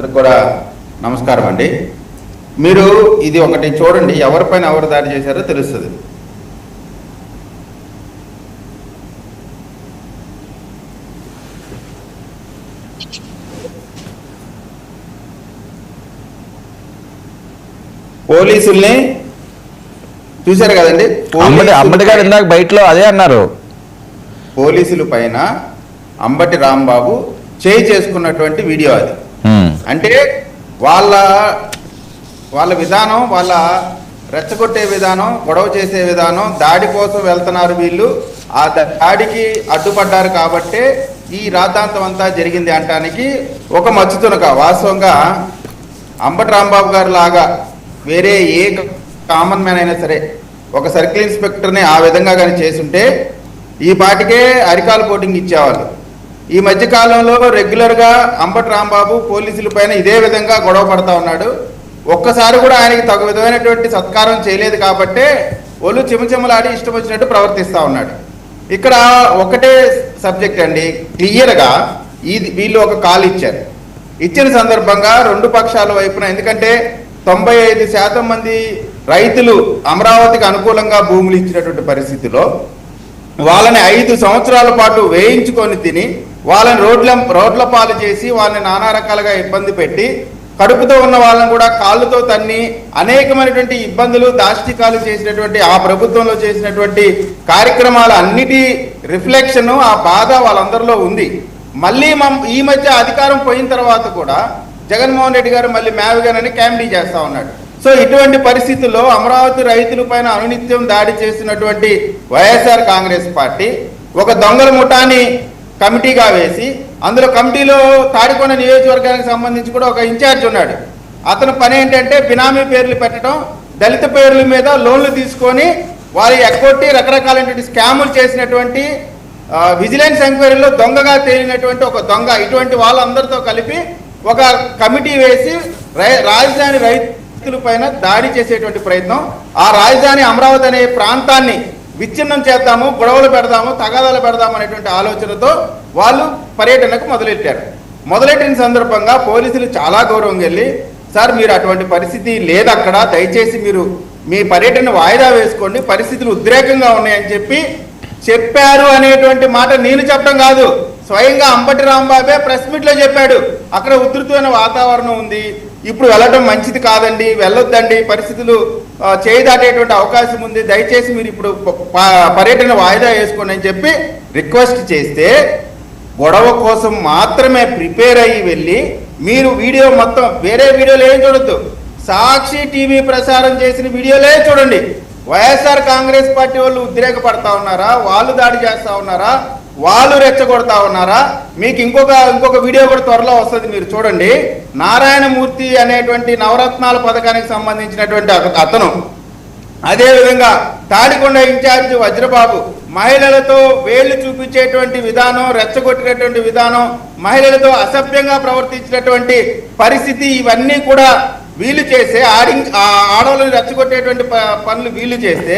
అందరికి కూడా నమస్కారం అండి. మీరు ఇది ఒకటి చూడండి, ఎవరిపైన ఎవరు దాడి చేశారో తెలుస్తుంది. పోలీసుల్ని చూశారు కదండి. అంబటి గారు ఇందాక బయటలో అదే అన్నారు. పోలీసుల పైన అంబటి రాంబాబు చేయి చేసుకున్నటువంటి వీడియో అది. అంటే వాళ్ళ విధానం, వాళ్ళ రెచ్చగొట్టే విధానం, గొడవ చేసే విధానం, దాడి కోసం వెళ్తున్నారు వీళ్ళు, ఆ దాడికి అడ్డుపడ్డారు కాబట్టే ఈ రాద్ధాంతం అంతా జరిగింది అనటానికి ఒక మచ్చుతునక. వాస్తవంగా అంబటి రాంబాబు గారు లాగా వేరే ఏ కామన్ మ్యాన్ అయినా సరే ఒక సర్కిల్ ఇన్స్పెక్టర్ని ఆ విధంగా కానీ చేసుంటే ఈ పాటికే అరికాలు కోటింగ్ ఇచ్చేవాళ్ళు. ఈ మధ్యకాలంలో రెగ్యులర్గా అంబటి రాంబాబు పోలీసుల పైన ఇదే విధంగా గొడవ పడతా ఉన్నాడు. ఒక్కసారి కూడా ఆయనకి తగు విధమైనటువంటి సత్కారం చేయలేదు కాబట్టే ఒళ్ళు చెమచెమలాడి ఇష్టం వచ్చినట్టు ప్రవర్తిస్తూ ఉన్నాడు. ఇక్కడ ఒకటే సబ్జెక్ట్ అండి, క్లియర్గా వీళ్ళు ఒక కాల్ ఇచ్చారు. ఇచ్చిన సందర్భంగా రెండు పక్షాల వైపున, ఎందుకంటే 95% మంది రైతులు అమరావతికి అనుకూలంగా భూములు ఇచ్చినటువంటి పరిస్థితిలో వాళ్ళని 5 సంవత్సరాల పాటు వేయించుకొని తిని వాళ్ళని రోడ్ల పాలు చేసి వాళ్ళని నానా రకాలుగా ఇబ్బంది పెట్టి కడుపుతో ఉన్న వాళ్ళని కూడా కాళ్ళతో తన్ని అనేకమైనటువంటి ఇబ్బందులు దాష్టికాలు చేసినటువంటి ఆ ప్రభుత్వంలో చేసినటువంటి కార్యక్రమాల అన్నిటి రిఫ్లెక్షన్, ఆ బాధ వాళ్ళందరిలో ఉంది. మళ్ళీ ఈ మధ్య అధికారం పోయిన తర్వాత కూడా జగన్మోహన్ రెడ్డి గారు మళ్ళీ మేవగానని కామెడీ చేస్తూ ఉన్నాడు. సో ఇటువంటి పరిస్థితుల్లో అమరావతి రైతుల పైన అనునిత్యం దాడి చేసినటువంటి వైఎస్ఆర్ కాంగ్రెస్ పార్టీ ఒక దొంగల ముఠాని కమిటీగా వేసి, అందులో కమిటీలో తాడికొండ నియోజకవర్గానికి సంబంధించి కూడా ఒక ఇన్ఛార్జ్ ఉన్నాడు. అతని పని ఏంటంటే బినామీ పేర్లు పెట్టడం, దళిత పేర్ల మీద లోన్లు తీసుకొని వారి ఎగ్గొట్టి రకరకాలైనటువంటి స్కాములు చేసినటువంటి విజిలెన్స్ ఎంక్వైరీలో దొంగగా తేలినటువంటి ఒక దొంగ. ఇటువంటి వాళ్ళందరితో కలిపి ఒక కమిటీ వేసి రాజధాని రైతుల పైన దాడి చేసేటువంటి ప్రయత్నం, ఆ రాజధాని అమరావతి అనే ప్రాంతాన్ని విచ్ఛిన్నం చేద్దాము, గొడవలు పెడదాము, తగాదాలు పెడదాము అనేటువంటి ఆలోచనతో వాళ్ళు పర్యటనకు మొదలెట్టిన సందర్భంగా పోలీసులు చాలా గౌరవంగా వెళ్ళి, సార్ మీరు అటువంటి పరిస్థితి లేదు అక్కడ, దయచేసి మీరు మీ పర్యటన వాయిదా వేసుకోండి, పరిస్థితులు ఉద్రేకంగా ఉన్నాయని చెప్పారు అనేటువంటి మాట నేను చెప్పడం కాదు, స్వయంగా అంబటి రాంబాబే ప్రెస్ మీట్లో చెప్పాడు. అక్కడ ఉధృతమైన వాతావరణం ఉంది, ఇప్పుడు వెళ్ళడం మంచిది కాదండి, వెళ్ళొద్దండి, పరిస్థితులు చేయి దాటేటువంటి అవకాశం ఉంది, దయచేసి మీరు ఇప్పుడు పర్యటన వాయిదా వేసుకోండి అని చెప్పి రిక్వెస్ట్ చేస్తే గొడవ కోసం మాత్రమే ప్రిపేర్ అయ్యి వెళ్ళి మీరు వీడియో మొత్తం వేరే వీడియోలు ఏం చూడొద్దు, సాక్షి టీవీ ప్రసారం చేసిన వీడియోలే చూడండి. వైఎస్ఆర్ కాంగ్రెస్ పార్టీ వాళ్ళు ఉద్రేకపడతా ఉన్నారా, వాళ్ళు దాడి చేస్తూ ఉన్నారా, వాళ్ళు రెచ్చగొడతా ఉన్నారా? మీకు ఇంకొక వీడియో కూడా త్వరలో వస్తుంది, మీరు చూడండి. నారాయణమూర్తి అనేటువంటి నవరత్నాల పథకానికి సంబంధించినటువంటి అతను, అదేవిధంగా తాడికొండ ఇన్ఛార్జ్ వజ్రబాబు మహిళలతో వేళ్లు చూపించేటువంటి విధానం, రెచ్చగొట్టినటువంటి విధానం, మహిళలతో అసభ్యంగా ప్రవర్తించినటువంటి పరిస్థితి, ఇవన్నీ కూడా వీళ్ళు చేస్తే ఆడవాళ్ళని రెచ్చగొట్టేటువంటి పనులు వీళ్ళు చేస్తే,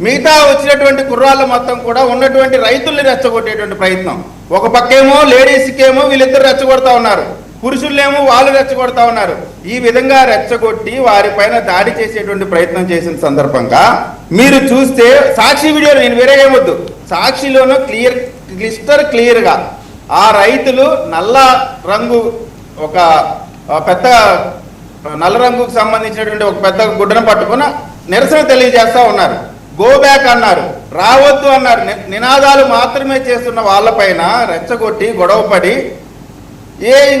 మిగతా వచ్చినటువంటి కుర్రాళ్ళు మొత్తం కూడా ఉన్నటువంటి రైతుల్ని రెచ్చగొట్టేటువంటి ప్రయత్నం. ఒక పక్కేమో లేడీస్కేమో వీళ్ళిద్దరు రెచ్చగొడతా ఉన్నారు, పురుషుల్నేమో వాళ్ళు రెచ్చగొడతా ఉన్నారు. ఈ విధంగా రెచ్చగొట్టి వారిపైన దాడి చేసేటువంటి ప్రయత్నం చేసిన సందర్భంగా మీరు చూస్తే సాక్షి వీడియో, నేను వేరే ఏమొద్దు, సాక్షిలోనూ క్లియర్గా ఆ రైతులు నల్ల రంగు ఒక పెద్ద నల్ల రంగుకు సంబంధించినటువంటి ఒక పెద్ద గుడ్డను పట్టుకుని నిరసన తెలియజేస్తూ ఉన్నారు. గో బ్యాక్ అన్నారు, రావద్దు అన్నారు. నినాదాలు మాత్రమే చేస్తున్న వాళ్ళపైన రెచ్చగొట్టి గొడవపడి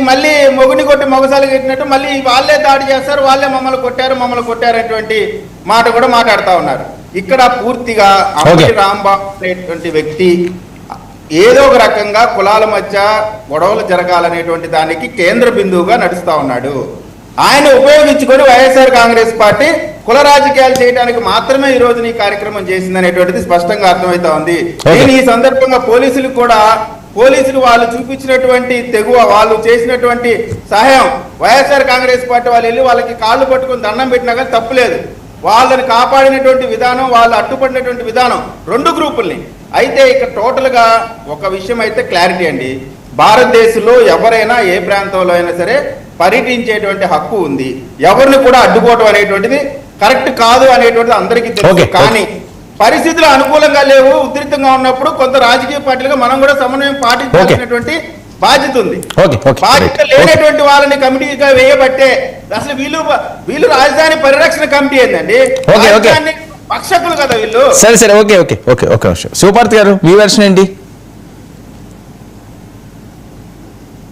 మళ్ళీ మొగుని కొట్టి మొగసాలు కట్టినట్టు మళ్ళీ వాళ్ళే దాడి చేస్తారు, వాళ్ళే మమ్మల్ని కొట్టారు అనేటువంటి మాట కూడా మాట్లాడుతూ ఉన్నారు. ఇక్కడ పూర్తిగా అంబటి రాంబాబు అనేటువంటి వ్యక్తి ఏదో ఒక రకంగా కులాల మధ్య గొడవలు జరగాలనేటువంటి దానికి కేంద్ర బిందువుగా నడుస్తూ ఉన్నాడు. ఆయన ఉపయోగించుకొని వైఎస్ఆర్ కాంగ్రెస్ పార్టీ కుల రాజకీయాలు చేయడానికి మాత్రమే ఈ రోజు ఈ కార్యక్రమం చేసిందనేటువంటిది స్పష్టంగా అర్థమవుతా ఉంది. నేను ఈ సందర్భంగా పోలీసులు వాళ్ళు చూపించినటువంటి తెగువ, వాళ్ళు చేసినటువంటి సహాయం, వైఎస్ఆర్ కాంగ్రెస్ పార్టీ వాళ్ళు వెళ్ళి వాళ్ళకి కాళ్ళు పట్టుకుని దండం పెట్టినా కానీ తప్పులేదు. వాళ్ళని కాపాడినటువంటి విధానం, వాళ్ళు అడ్డుపడినటువంటి విధానం రెండు గ్రూపుల్ని. అయితే ఇక్కడ టోటల్గా ఒక విషయం అయితే క్లారిటీ అండి, భారతదేశంలో ఎవరైనా ఏ ప్రాంతంలో అయినా సరే పర్యటించేటువంటి హక్కు ఉంది. ఎవరిని కూడా అడ్డుకోవటం అనేటువంటిది కరెక్ట్ కాదు అనేటువంటిది అందరికీ తెలుసు. కానీ పరిస్థితులు అనుకూలంగా లేవు, ఉధృతంగా ఉన్నప్పుడు కొంత రాజకీయ పార్టీలుగా మనం కూడా సమన్వయం పాటించాల్సినటువంటి బాధ్యత ఉంది. బాధ్యత లేనటువంటి వాళ్ళని కమిటీగా వేయబట్టే అసలు వీళ్ళు రాజధాని పరిరక్షణ కమిటీ ఏందండి, పక్షకులు కదా వీళ్ళు. సరే ఓకే ఓకే ఓకే ఓకే శివపార్తి గారు మీ వెర్షన్ ఏంటి?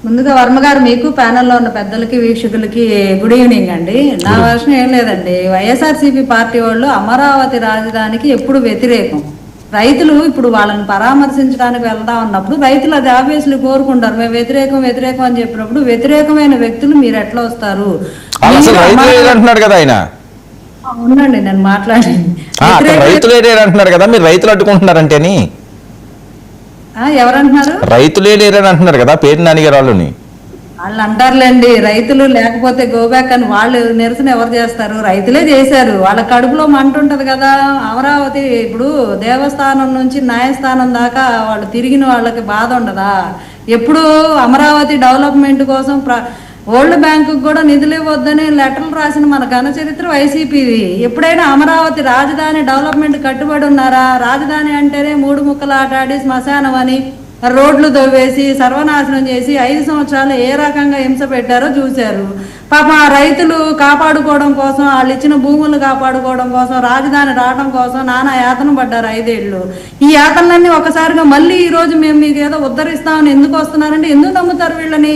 ముందుగా వర్మ గారు, మీకు ప్యానెల్లో ఉన్న పెద్దలకి వీక్షకులకి గుడ్ ఈవినింగ్ అండి. నా వర్షం ఏం లేదండి, వైఎస్ఆర్సీపీ పార్టీ వాళ్ళు అమరావతి రాజధానికి ఎప్పుడు వ్యతిరేకం. రైతులు ఇప్పుడు వాళ్ళని పరామర్శించడానికి వెళ్దా ఉన్నప్పుడు రైతులు అది ఆబ్వియస్లీ కోరుకుంటారు. మేము వ్యతిరేకం అని చెప్పినప్పుడు వ్యతిరేకమైన వ్యక్తులు మీరు ఎట్లా వస్తారు? ఉండండి నేను మాట్లాడి. అంటున్నారు కదా, మీరు రైతులు అడ్డుకుంటున్నారంటేని ఎవరంటున్నారు? రైతులే లేరని అంటున్నారు కదా పేరు నానిగారు వాళ్ళని. వాళ్ళు అంటారులేండి, రైతులు లేకపోతే గోబ్యాక్ అని. వాళ్ళు నిరసన ఎవరు చేస్తారు? రైతులే చేశారు. వాళ్ళ కడుపులో మంట ఉంటది కదా. అమరావతి ఇప్పుడు దేవస్థానం నుంచి న్యాయస్థానం దాకా వాళ్ళు తిరిగిన వాళ్ళకి బాధ ఉండదా? ఎప్పుడు అమరావతి డెవలప్మెంట్ కోసం వరల్డ్ బ్యాంకు కూడా నిధులు ఇవ్వద్దని లెటర్లు రాసిన మన ఘన చరిత్ర వైసీపీది. ఎప్పుడైనా అమరావతి రాజధాని డెవలప్మెంట్ కట్టుబడి ఉన్నారా? రాజధాని అంటేనే 3 ముక్కలు ఆటాడి శ్మశానం అని రోడ్లు దవ్వేసి సర్వనాశనం చేసి 5 సంవత్సరాలు ఏ రకంగా హింస పెట్టారో చూశారు. పాపం ఆ రైతులు కాపాడుకోవడం కోసం, వాళ్ళు ఇచ్చిన భూములు కాపాడుకోవడం కోసం, రాజధాని రావడం కోసం నానా యాతన పడ్డారు 5 ఏళ్ళు. ఈ యాతనలన్నీ ఒకసారిగా మళ్ళీ ఈ రోజు మేము మీకు ఏదో ఉద్ధరిస్తామని ఎందుకు వస్తున్నారంటే ఎందుకు నమ్ముతారు? వీళ్ళని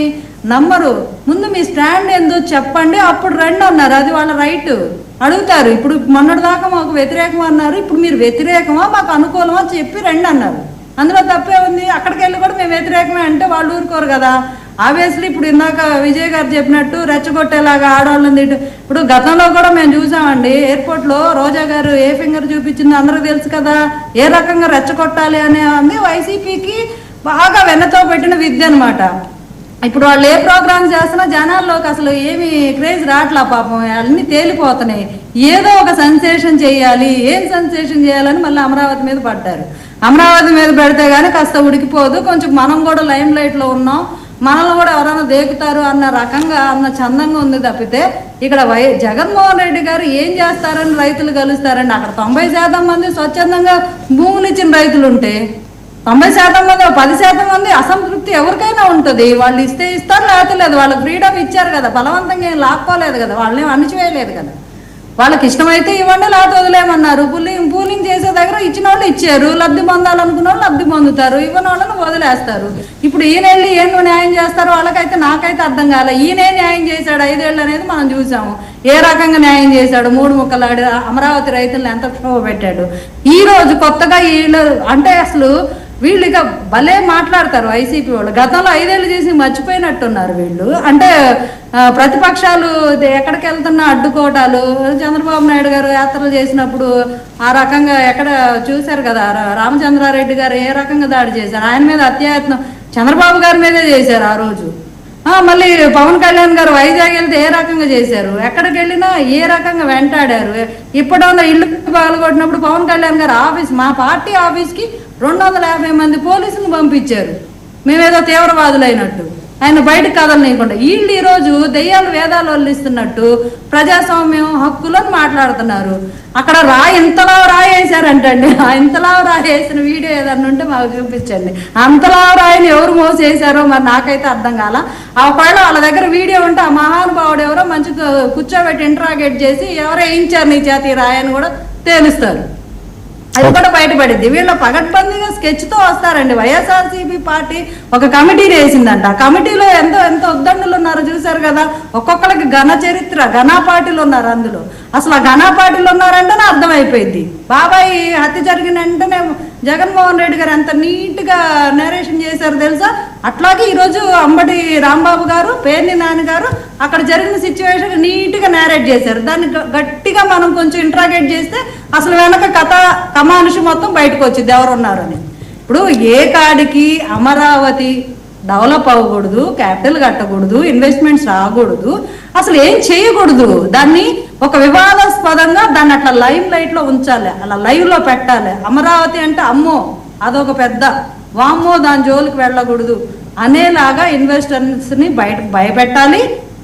నమ్మరు. ముందు మీ స్టాండ్ ఏందో చెప్పండి, అప్పుడు రండి అన్నారు. అది వాళ్ళ రైట్. అడుగుతారు. ఇప్పుడు మొన్నటి దాకా మాకు వ్యతిరేకం అన్నారు, ఇప్పుడు మీరు వ్యతిరేకమా మాకు అనుకూలమా చెప్పి రండి అన్నారు. అందులో తప్పే ఉంది. అక్కడికి వెళ్ళి కూడా మేము వ్యతిరేకమే అంటే వాళ్ళు ఊరుకోరు కదా. ఆబ్వియస్లీ ఇప్పుడు ఇందాక విజయ్ గారు చెప్పినట్టు రెచ్చగొట్టేలాగా ఆడవాళ్ళని ఇప్పుడు గతంలో కూడా మేము చూసామండి. ఎయిర్పోర్ట్లో రోజా గారు ఏ ఫింగర్ చూపించిందో అందరూ తెలుసు కదా. ఏ రకంగా రెచ్చగొట్టాలి అనే వైసీపీకి బాగా వెన్నతో పెట్టిన విద్య అనమాట. ఇప్పుడు వాళ్ళు ఏ ప్రోగ్రామ్స్ చేస్తున్నా జనాల్లోకి అసలు ఏమి క్రేజ్ రావట్లా. పాపం అన్ని తేలిపోతున్నాయి. ఏదో ఒక సెన్సేషన్ చేయాలి. ఏం సెన్సేషన్ చేయాలని మళ్ళీ అమరావతి మీద పడ్డారు. అమరావతి మీద పెడితే గానీ కాస్త ఉడికిపోదు. కొంచెం మనం కూడా లైమ్ లైట్లో ఉన్నాం, మనల్ని కూడా ఎవరైనా దేకుతారు అన్న రకంగా అన్న చందంగా ఉంది తప్పితే ఇక్కడ జగన్మోహన్ రెడ్డి గారు ఏం చేస్తారని రైతులు కలుస్తారండి. అక్కడ 90% మంది స్వచ్ఛందంగా భూములు ఇచ్చిన రైతులు ఉంటే 90% మంది 10% మంది అసంతృప్తి ఎవరికైనా ఉంటుంది. వాళ్ళు ఇస్తే ఇస్తారు, లేకపోతే లేదు. వాళ్ళకి ఫ్రీడమ్ ఇచ్చారు కదా, బలవంతంగా ఏం లాక్కోలేదు కదా, వాళ్ళని అణిచివేయలేదు కదా. వాళ్ళకి ఇష్టమైతే ఇవ్వండి, లేకపోతే వదిలేమన్నారు. పూలింగ్ చేసే దగ్గర ఇచ్చిన వాళ్ళు ఇచ్చారు. లబ్ధి పొందాలనుకున్న వాళ్ళు లబ్ధి పొందుతారు, ఇవ్వని వాళ్ళని వదిలేస్తారు. ఇప్పుడు ఈయన వెళ్ళి ఏం న్యాయం చేస్తారు వాళ్ళకైతే నాకైతే అర్థం కాలే. ఈయనే న్యాయం చేశాడు 5 ఏళ్ళు అనేది మనం చూసాము. ఏ రకంగా న్యాయం చేశాడు? 3 ముక్కలాడి అమరావతి రైతులను ఎంత క్షోభ పెట్టాడు. ఈ రోజు కొత్తగా వీళ్ళు అంటే అసలు వీళ్ళు ఇక భలే మాట్లాడతారు వైసీపీ వాళ్ళు. గతంలో 5 ఏళ్ళు చేసి మర్చిపోయినట్టున్నారు వీళ్ళు. అంటే ప్రతిపక్షాలు ఎక్కడికి వెళ్తున్నా అడ్డుకోవటాలు. చంద్రబాబు నాయుడు గారు యాత్రలు చేసినప్పుడు ఆ రకంగా ఎక్కడ చూశారు కదా, రామచంద్రారెడ్డి గారు ఏ రకంగా దాడి చేశారు. ఆయన మీద అత్యాయత్నం చంద్రబాబు గారి మీదే చేశారు ఆ రోజు. మళ్ళీ పవన్ కళ్యాణ్ గారు వైజాగ్ వెళ్తే ఏ రకంగా చేశారు, ఎక్కడికి వెళ్ళినా ఏ రకంగా వెంటాడారు. ఇప్పుడున్న ఇల్లు పగలగొట్టినప్పుడు పవన్ కళ్యాణ్ గారు ఆఫీస్, మా పార్టీ ఆఫీస్కి 250 మంది పోలీసులు పంపించారు, మేమేదో తీవ్రవాదులైనట్టు. ఆయన బయటకు కదలనీయకుండా. వీళ్ళు ఈరోజు దెయ్యాలు వేదాలు వల్లిస్తున్నట్టు ప్రజాస్వామ్యం హక్కులను మాట్లాడుతున్నారు. అక్కడ ఇంతలా రాయేసారంటండి. ఇంతలా రాయేసిన వీడియో ఏదన్నా ఉంటే మాకు చూపించండి. అంతలా రాయిని ఎవరు మోసేసారో మరి నాకైతే అర్థం కాల. ఒకవేళ వాళ్ళ దగ్గర వీడియో ఉంటే ఆ మహానుభావుడు ఎవరో మంచి కూర్చోబెట్టి ఇంట్రాగేట్ చేసి ఎవరో వేయించారు నీ చేతి రాయని కూడా తేలుస్తారు. అది కూడా బయటపడింది. వీళ్ళ పగడ్బందీగా స్కెచ్తో వస్తారండి. వైఎస్ఆర్సీపీ పార్టీ ఒక కమిటీని వేసిందంట. ఆ కమిటీలో ఎంత ఉద్దండులు ఉన్నారో చూశారు కదా. ఒక్కొక్కరికి ఘన చరిత్ర, ఘనా పార్టీలు ఉన్నారు అందులో. అసలు ఆ ఘనా పార్టీలు ఉన్నారంటేనే అర్థమైపోయింది. బాబాయ్ హత్య జరిగిన వెంటనే జగన్మోహన్ రెడ్డి గారు ఎంత నీట్గా నేరేషన్ చేశారు తెలుసా. అట్లాగే ఈరోజు అంబటి రాంబాబు గారు, పేర్ని నాని గారు అక్కడ జరిగిన సిచ్యువేషన్ నీట్గా నేరేట్ చేశారు. దాన్ని గట్టిగా మనం కొంచెం ఇంట్రాగేట్ చేస్తే అసలు వెనక కథ కమానుషి మొత్తం బయటకు వచ్చింది ఎవరున్నారని. ఇప్పుడు ఏ కాడికి అమరావతి డెవలప్ అవ్వకూడదు, క్యాపిటల్ కట్టకూడదు, ఇన్వెస్ట్మెంట్స్ రాకూడదు, అసలు ఏం చేయకూడదు. దాన్ని ఒక వివాదాస్పదంగా దాన్ని అట్లా లైవ్ లైట్లో ఉంచాలి, అలా లైవ్లో పెట్టాలి. అమరావతి అంటే అమ్మో అదొక పెద్ద వామ్మో దాని జోలికి వెళ్ళకూడదు అనేలాగా ఇన్వెస్టర్స్ని భయపెట్టాలి.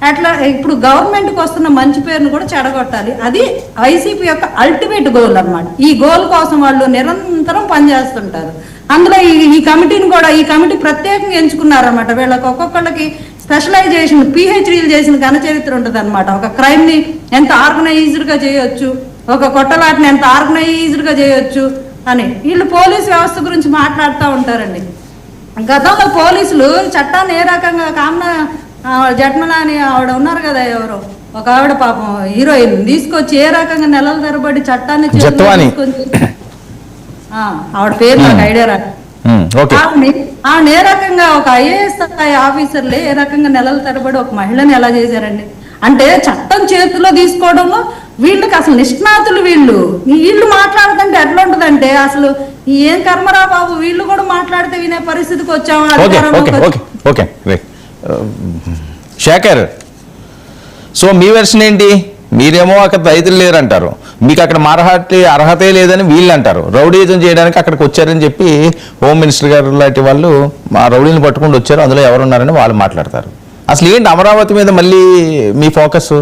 అట్లా ఇప్పుడు గవర్నమెంట్కి వస్తున్న మంచి పేరును కూడా చెడగొట్టాలి. అది వైసీపీ యొక్క అల్టిమేట్ గోల్ అన్నమాట. ఈ గోల్ కోసం వాళ్ళు నిరంతరం పనిచేస్తుంటారు. అందులో ఈ కమిటీని కూడా, ఈ కమిటీ ప్రత్యేకంగా ఎంచుకున్నారన్నమాట. వీళ్ళకి ఒక్కొక్కళ్ళకి స్పెషలైజేషన్, పిహెచ్డీలు చేసిన ఘనచరిత్ర ఉంటుంది అనమాట. ఒక క్రైమ్ ని ఎంత ఆర్గనైజ్డ్ గా చేయొచ్చు, ఒక కొట్టలాటని ఎంత ఆర్గనైజ్డ్ గా చేయొచ్చు అని వీళ్ళు పోలీస్ వ్యవస్థ గురించి మాట్లాడుతూ ఉంటారండి. గతంలో పోలీసులు చట్టాన్ని ఏ రకంగా జట్మల అని ఆవిడ ఉన్నారు కదా, ఎవరో ఒక ఆవిడ పాపం హీరోయిన్ తీసుకొచ్చి ఏ రకంగా నెలల తరబడి చట్టాన్ని ఆవిడ పేరు నాకు ఐడియా రాదు. ఆవిడ ఏ రకంగా ఒక ఐఏఎస్ స్థాయి ఆఫీసర్లే ఏ రకంగా నెలల తరబడి ఒక మహిళని ఎలా చేశారండి. అంటే చట్టం చేతిలో తీసుకోవడంలో వీళ్ళకి అసలు నిష్ణాతులు. వీళ్ళు మాట్లాడుతుంటే ఎట్లా ఉంటదంటే అసలు ఏం కర్మరా బాబు, వీళ్ళు కూడా మాట్లాడితే వినే పరిస్థితికి వచ్చాము. శేఖర్, సో మీ వెర్షన్ ఏంటి? మీరేమో అక్కడ రైతులు లేరంటారు, మీకు అక్కడ అర్హతే లేదని వీళ్ళు అంటారు, రౌడీజం చేయడానికి అక్కడికి వచ్చారని చెప్పి హోమ్ మినిస్టర్ గారు లాంటి వాళ్ళు మా రౌడీని పట్టుకుంటూ వచ్చారు, అందులో ఎవరున్నారని వాళ్ళు మాట్లాడతారు. అసలు ఏంటి అమరావతి మీద మళ్ళీ మీ ఫోకస్?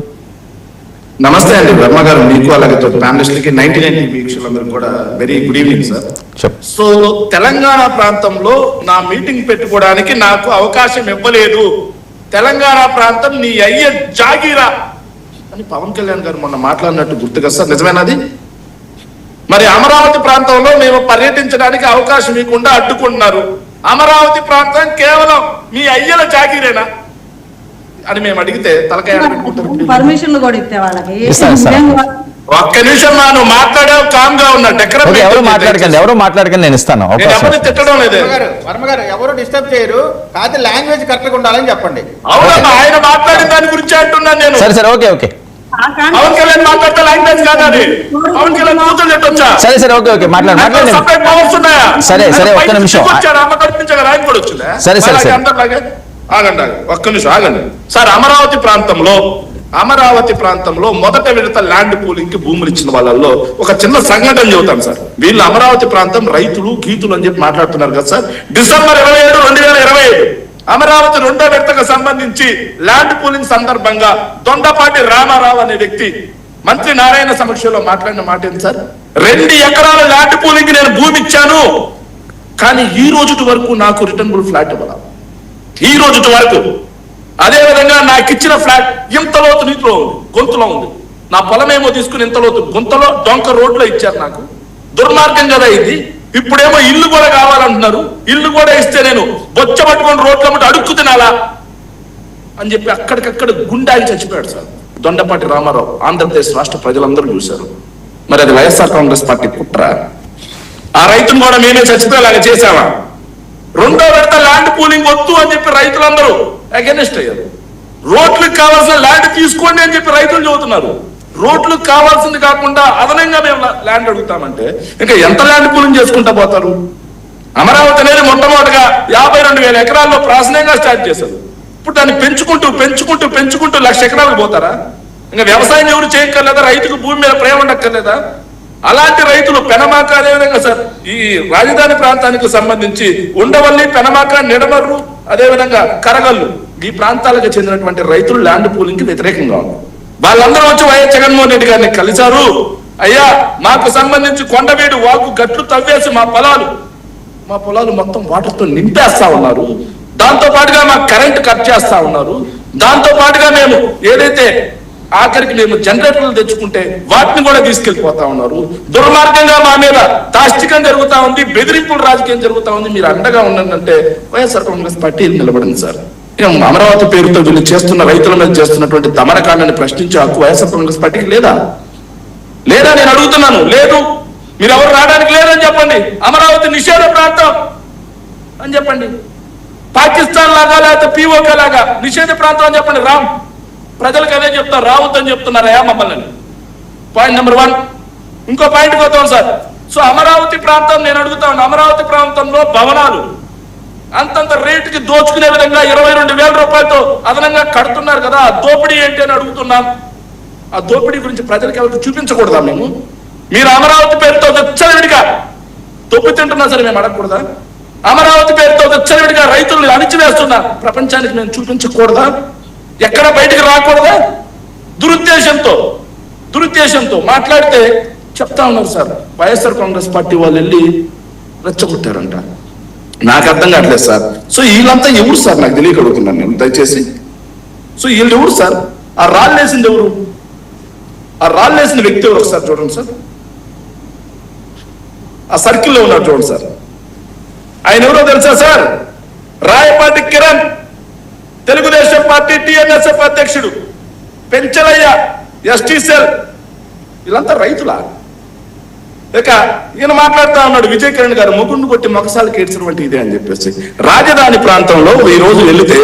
నమస్తే అండి వర్మ గారు, మీకు అలాగే ప్యానలిస్టులకి 99 వీక్షకులందరూ కూడా very good evening sir. So Telangana ప్రాంతంలో నా మీటింగ్ పెట్టుకోవడానికి నాకు అవకాశం ఇవ్వలేదు, తెలంగాణ ప్రాంతం నీ అయ్యే జాగీరా అని పవన్ కళ్యాణ్ గారు మొన్న మాట్లాడినట్టు గుర్తు కదా సార్, నిజమేనది? మరి అమరావతి ప్రాంతంలో మేము పర్యటించడానికి అవకాశం ఇవ్వకుండా అడ్డుకుంటున్నారు. అమరావతి ప్రాంతం కేవలం మీ అయ్యల జాగీరేనా అని మేము అడిగితే తలకాయ పర్మిషన్లు కూడా ఇస్తే వాళ్ళకి. ఒక్క నిమిషం నువ్వు మాట్లాడావు, కామ్ గా ఉన్నా. ఎవరు మాట్లాడకండి, నేను ఇస్తాను. తిట్టడం లేదు వర్మ గారు, ఎవరు డిస్టర్బ్ చేయరు, కాదు లాంగ్వేజ్ కరెక్ట్ గా ఉండాలని చెప్పండి. అవునమ్మా, ఆయన మాట్లాడిన దాని గురించి అంటున్నాను నేను. సరే సరే, ఓకే ఓకే. పవన్ కళ్యాణ్ మాట్లాడితే లాంగ్వేజ్ కాదు అది. పవన్ కళ్యాణ్ కూతురు చెప్పొచ్చా? సరే సరే, ఓకే ఓకే, మాట్లాడండి. సరే సరే, ఒక్క నిమిషం. అమ్మ కనిపించగా ఆయన కూడా వచ్చిందా? సరే సరే సరే, ఆగండి, ఒక్క నిమిషం ఆగండి సార్. అమరావతి ప్రాంతంలో మొదట విడత ల్యాండ్ పూలింగ్ కి భూములు ఇచ్చిన వాళ్ళల్లో ఒక చిన్న సంఘటన చెబుతాను సార్. వీళ్ళు అమరావతి ప్రాంతం రైతులు గీతులు అని చెప్పి మాట్లాడుతున్నారు కదా సార్. డిసెంబర్ 27, 2025 అమరావతి రెండో విడతకు సంబంధించి ల్యాండ్ పూలింగ్ సందర్భంగా దొండపాటి రామారావు అనే వ్యక్తి మంత్రి నారాయణ సమక్షంలో మాట్లాడిన మాట ఏంటి సార్? 2 ఎకరాల ల్యాండ్ పూలింగ్ నేను భూమి ఇచ్చాను, కానీ ఈ రోజు వరకు నాకు రిటర్నబుల్ ఫ్లాట్ ఇవ్వాలి. ఈ రోజు వరకు. అదే విధంగా నాకు ఇచ్చిన ఫ్లాట్ ఇంత లోతు నీటిలో ఉంది, గొంతులో ఉంది. నా పొలమేమో తీసుకుని ఇంత లోతు గుంతలో డొంక రోడ్లో ఇచ్చారు నాకు. దుర్మార్గం కదా ఇది. ఇప్పుడేమో ఇల్లు కూడా కావాలంటున్నారు. ఇల్లు కూడా ఇస్తే నేను బొచ్చ పట్టుకొని రోడ్ల మట్టి అడుక్కు తినాలా అని చెప్పి అక్కడికక్కడ గుండాకి చచ్చిపోయాడు సార్ దొండపాటి రామారావు. ఆంధ్రప్రదేశ్ రాష్ట్ర ప్రజలందరూ చూశారు. మరి అది వైఎస్ఆర్ కాంగ్రెస్ పార్టీ కుట్ర. ఆ రైతును కూడా మేమే చచ్చిపోయేలాగా చేసావా? రెండో విడత ల్యాండ్ పూలింగ్ వద్దు అని చెప్పి రైతులందరూ అగెనిస్ట్ అయ్యారు. రోడ్లకు కావాల్సిన ల్యాండ్ తీసుకోండి అని చెప్పి రైతులు చెబుతున్నారు. రోడ్లకు కావాల్సింది కాకుండా అదనంగా మేము ల్యాండ్ అడుగుతామంటే ఇంకా ఎంత ల్యాండ్ పూలింగ్ చేసుకుంటా పోతారు? అమరావతి అనేది మొట్టమొదటిగా 52,000 ఎకరాల్లో ప్రాసనంగా స్టార్ట్ చేశారు. ఇప్పుడు దాన్ని పెంచుకుంటూ 1,00,000 ఎకరాలకు పోతారా? ఇంకా వ్యవసాయం ఎవరు చేయక్కర్లేదా? రైతుకు భూమి మీద ప్రేమ ఉండక్కర్లేదా? అలాంటి రైతులు పెనమాక, అదేవిధంగా సార్ ఈ రాజధాని ప్రాంతానికి సంబంధించి ఉండవల్లి, పెనమాక, నిడమర్రు, అదేవిధంగా కరగల్లు, ఈ ప్రాంతాలకు చెందినటువంటి రైతులు ల్యాండ్ పూలింగ్ కి వ్యతిరేకంగా ఉన్నారు. వాళ్ళందరూ వచ్చి వైఎస్ జగన్మోహన్ రెడ్డి గారిని కలిశారు. అయ్యా, మాకు సంబంధించి కొండవీడు వాగు గట్లు తవ్వేసి మా పొలాలు మొత్తం వాటర్తో నింపేస్తా ఉన్నారు. దాంతో పాటుగా మాకు కరెంట్ కట్ చేస్తా ఉన్నారు. దాంతో పాటుగా మేము ఏదైతే ఆఖరికి మేము జనరేటర్లు తెచ్చుకుంటే వాటిని కూడా తీసుకెళ్లిపోతా ఉన్నారు. దుర్మార్గంగా మా మీద దాష్టికం జరుగుతా ఉంది, బెదిరింపుల రాజకీయం జరుగుతా ఉంది. మీరు అండగా ఉండంటే వైఎస్ఆర్ కాంగ్రెస్ పార్టీ నిలబడింది సార్. అమరావతి పేరుతో వీళ్ళు చేస్తున్న రైతుల మీద చేస్తున్నటువంటి దమనకాండాన్ని ప్రశ్నించే హక్కు వైఎస్ఆర్ కాంగ్రెస్ పార్టీకి లేదా? నేను అడుగుతున్నాను. లేదు, మీరు ఎవరు రావడానికి లేదని చెప్పండి. అమరావతి నిషేధ ప్రాంతం అని చెప్పండి. పాకిస్తాన్ లాగా లేకపోతే పిఓకే లాగా నిషేధ ప్రాంతం అని చెప్పండి. రామ్ ప్రజలకు అదే చెప్తారు, రావద్దని చెప్తున్నారయా మమ్మల్ని. Point number 1. ఇంకో పాయింట్ పోతాం సార్. సో అమరావతి ప్రాంతం నేను అడుగుతాను. అమరావతి ప్రాంతంలో భవనాలు అంతంత రేటుకి దోచుకునే విధంగా 22,000 రూపాయలతో అదనంగా కడుతున్నారు కదా, ఆ దోపిడీ ఏంటి అని అడుగుతున్నాం. ఆ దోపిడీ గురించి ప్రజలకు ఎవరికి చూపించకూడదా? మీరు అమరావతి పేరుతో విచ్చలవిడిగా దొబ్బి తింటున్నా సరే మేము అడగకూడదా? అమరావతి పేరుతో విచ్చలవిడిగా రైతుల్ని అణిచివేస్తున్నా ప్రపంచానికి మేము చూపించకూడదా? ఎక్కడ బయటకు రాకూడదా? దురుద్దేశంతో మాట్లాడితే చెప్తా ఉన్నారు సార్. వైఎస్ఆర్ కాంగ్రెస్ పార్టీ వాళ్ళు వెళ్ళి రెచ్చగొట్టారంట. నాకు అర్థం కావట్లేదు సార్. సో వీళ్ళంతా ఎవరు సార్? నాకు తెలియక అడుగుతున్నాను నేను దయచేసి. సో వీళ్ళు ఎవరు సార్? ఆ రాళ్ళేసింది ఎవరు? ఆ రాళ్ళేసిన వ్యక్తి ఎవరు ఒకసారి చూడండి సార్. ఆ సర్కిల్లో ఉన్నారు చూడండి సార్. ఆయన ఎవరో తెలుసా sir? Rayapati Kiran, Telugu Desam party TNSF అధ్యక్షుడు, పెంచలయ్య ఎస్టీ సెల్. వీళ్ళంతా రైతులా? ఇక ఈయన మాట్లాడుతా ఉన్నాడు విజయ్ కిరణ్ గారు, ముగ్గుండు కొట్టి మొక్కసాలకి ఏడ్చినటువంటి ఇదే అని చెప్పేసి. రాజధాని ప్రాంతంలో ఈ రోజు వెళితే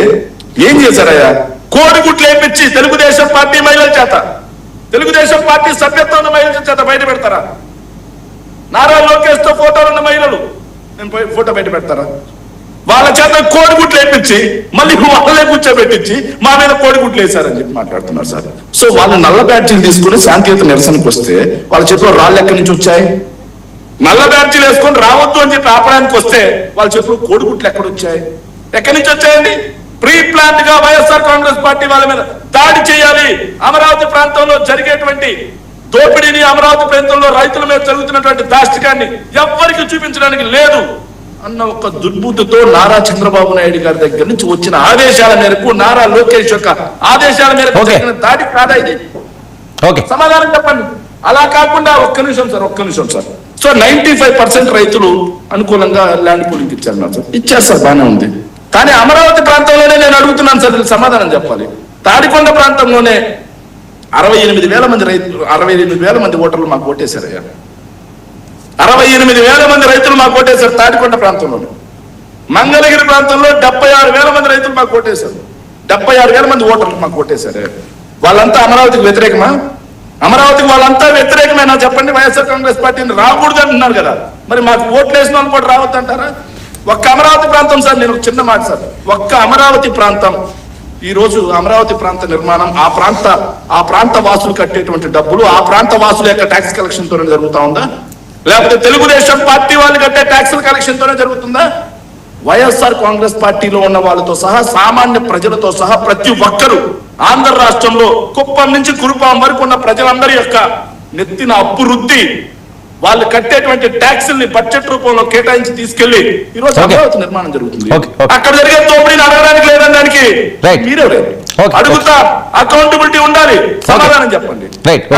ఏం చేశారయ్యా? కోడిగుట్లు వేయించి తెలుగుదేశం పార్టీ మహిళల చేత, తెలుగుదేశం పార్టీ సభ్యత్వం ఉన్న మహిళల చేత బయట పెడతారా? నారా లోకేష్ తో ఫోటోలు ఉన్న మహిళలు నేను ఫోటో బయట పెడతారా? వాళ్ళ చేత కోడిగుట్లు వేయించి మళ్ళీ వాళ్ళే కూర్చోబెట్టించి మా మీద కోడిగుట్లు వేశారని చెప్పి మాట్లాడుతున్నారు సార్. సో వాళ్ళు నల్ల బ్యాడ్జీలు తీసుకుని శాంతియుత నిరసనకు వస్తే వాళ్ళ చేతిలో రాళ్ళు ఎక్కడి నుంచి వచ్చాయి? నల్ల బ్యాడ్జీలు వేసుకొని రావద్దు అని చెప్పి ఆపడానికి వస్తే వాళ్ళ చేతిలో కోడిగుట్లు ఎక్కడ వచ్చాయి? ఎక్కడి నుంచి వచ్చాయండి? ప్రీ ప్లాన్డ్ గా వైఎస్ఆర్ కాంగ్రెస్ పార్టీ వాళ్ళ మీద దాడి చేయాలి, అమరావతి ప్రాంతంలో జరిగేటువంటి దోపిడీని, అమరావతి ప్రాంతంలో రైతుల మీద జరుగుతున్నటువంటి దాష్టికాన్ని ఎవ్వరికి చూపించడానికి లేదు అన్న ఒక దుర్బుద్ధితో నారా చంద్రబాబు నాయుడు గారి దగ్గర నుంచి వచ్చిన ఆదేశాల మేరకు, నారా లోకేష్ యొక్క ఆదేశాల మేరకు జరిగిన దాడి కాదా ఇది? సమాధానం చెప్పండి. అలా కాకుండా ఒక్క నిమిషం సార్. సో 95% రైతులు అనుకూలంగా ల్యాండ్ పూలింగ్ ఇచ్చారు సార్. ఇచ్చారు సార్, బాగానే ఉంది. కానీ అమరావతి ప్రాంతంలోనే నేను అడుగుతున్నాను సార్, సమాధానం చెప్పాలి. తాడికొండ ప్రాంతంలోనే 68,000 మంది రైతులు, 68,000 మంది ఓటర్లు మాకు ఓటేశారయ్యా. 68,000 మంది రైతులు మాకు ఓటేశారు తాడికొండ ప్రాంతంలో. మంగళగిరి ప్రాంతంలో 76,000 మంది రైతులు మాకు ఓటేశారు. 76,000 మంది ఓటర్లు మాకు ఓటేశారు. వాళ్ళంతా అమరావతికి వ్యతిరేకమా? అమరావతికి వాళ్ళంతా వ్యతిరేకమేనా చెప్పండి? వైఎస్ఆర్ కాంగ్రెస్ పార్టీని రాకూడదు అంటున్నారు కదా, మరి మాకు ఓట్లు వేసిన వాళ్ళు కూడా రావద్దు అంటారా? ఒక్క అమరావతి ప్రాంతం సార్, నేను చిన్న మాట సార్, ఒక్క అమరావతి ప్రాంతం ఈ రోజు అమరావతి ప్రాంత నిర్మాణం, ఆ ప్రాంత వాసులు కట్టేటువంటి డబ్బులు ఆ ప్రాంత వాసుల యొక్క ట్యాక్స్ కలెక్షన్ తోనే జరుగుతా ఉందా, లేకపోతే తెలుగుదేశం పార్టీ వాళ్ళు కట్టే ట్యాక్స్ కలెక్షన్ తోనే జరుగుతుందా? వైఎస్ఆర్ కాంగ్రెస్ పార్టీలో ఉన్న వాళ్ళతో సహా, సామాన్య ప్రజలతో సహా ప్రతి ఒక్కరూ ఆంధ్ర రాష్ట్రంలో కుప్పం నుంచి కురుపాం వరకు ఉన్న ప్రజలందరి యొక్క నెత్తిన అప్పు రుద్ది వాళ్ళు కట్టేటువంటి ట్యాక్సుల్ని బడ్జెట్ రూపంలో కేటాయించి తీసుకెళ్లి ఈ రోజు అమరావతి నిర్మాణం జరుగుతుంది. అక్కడ జరిగే దోపిడీని అడగడానికి లేదని దానికి మీరే అడుగుతా, అకౌంటబిలిటీ ఉండాలి, సమాధానం చెప్పండి.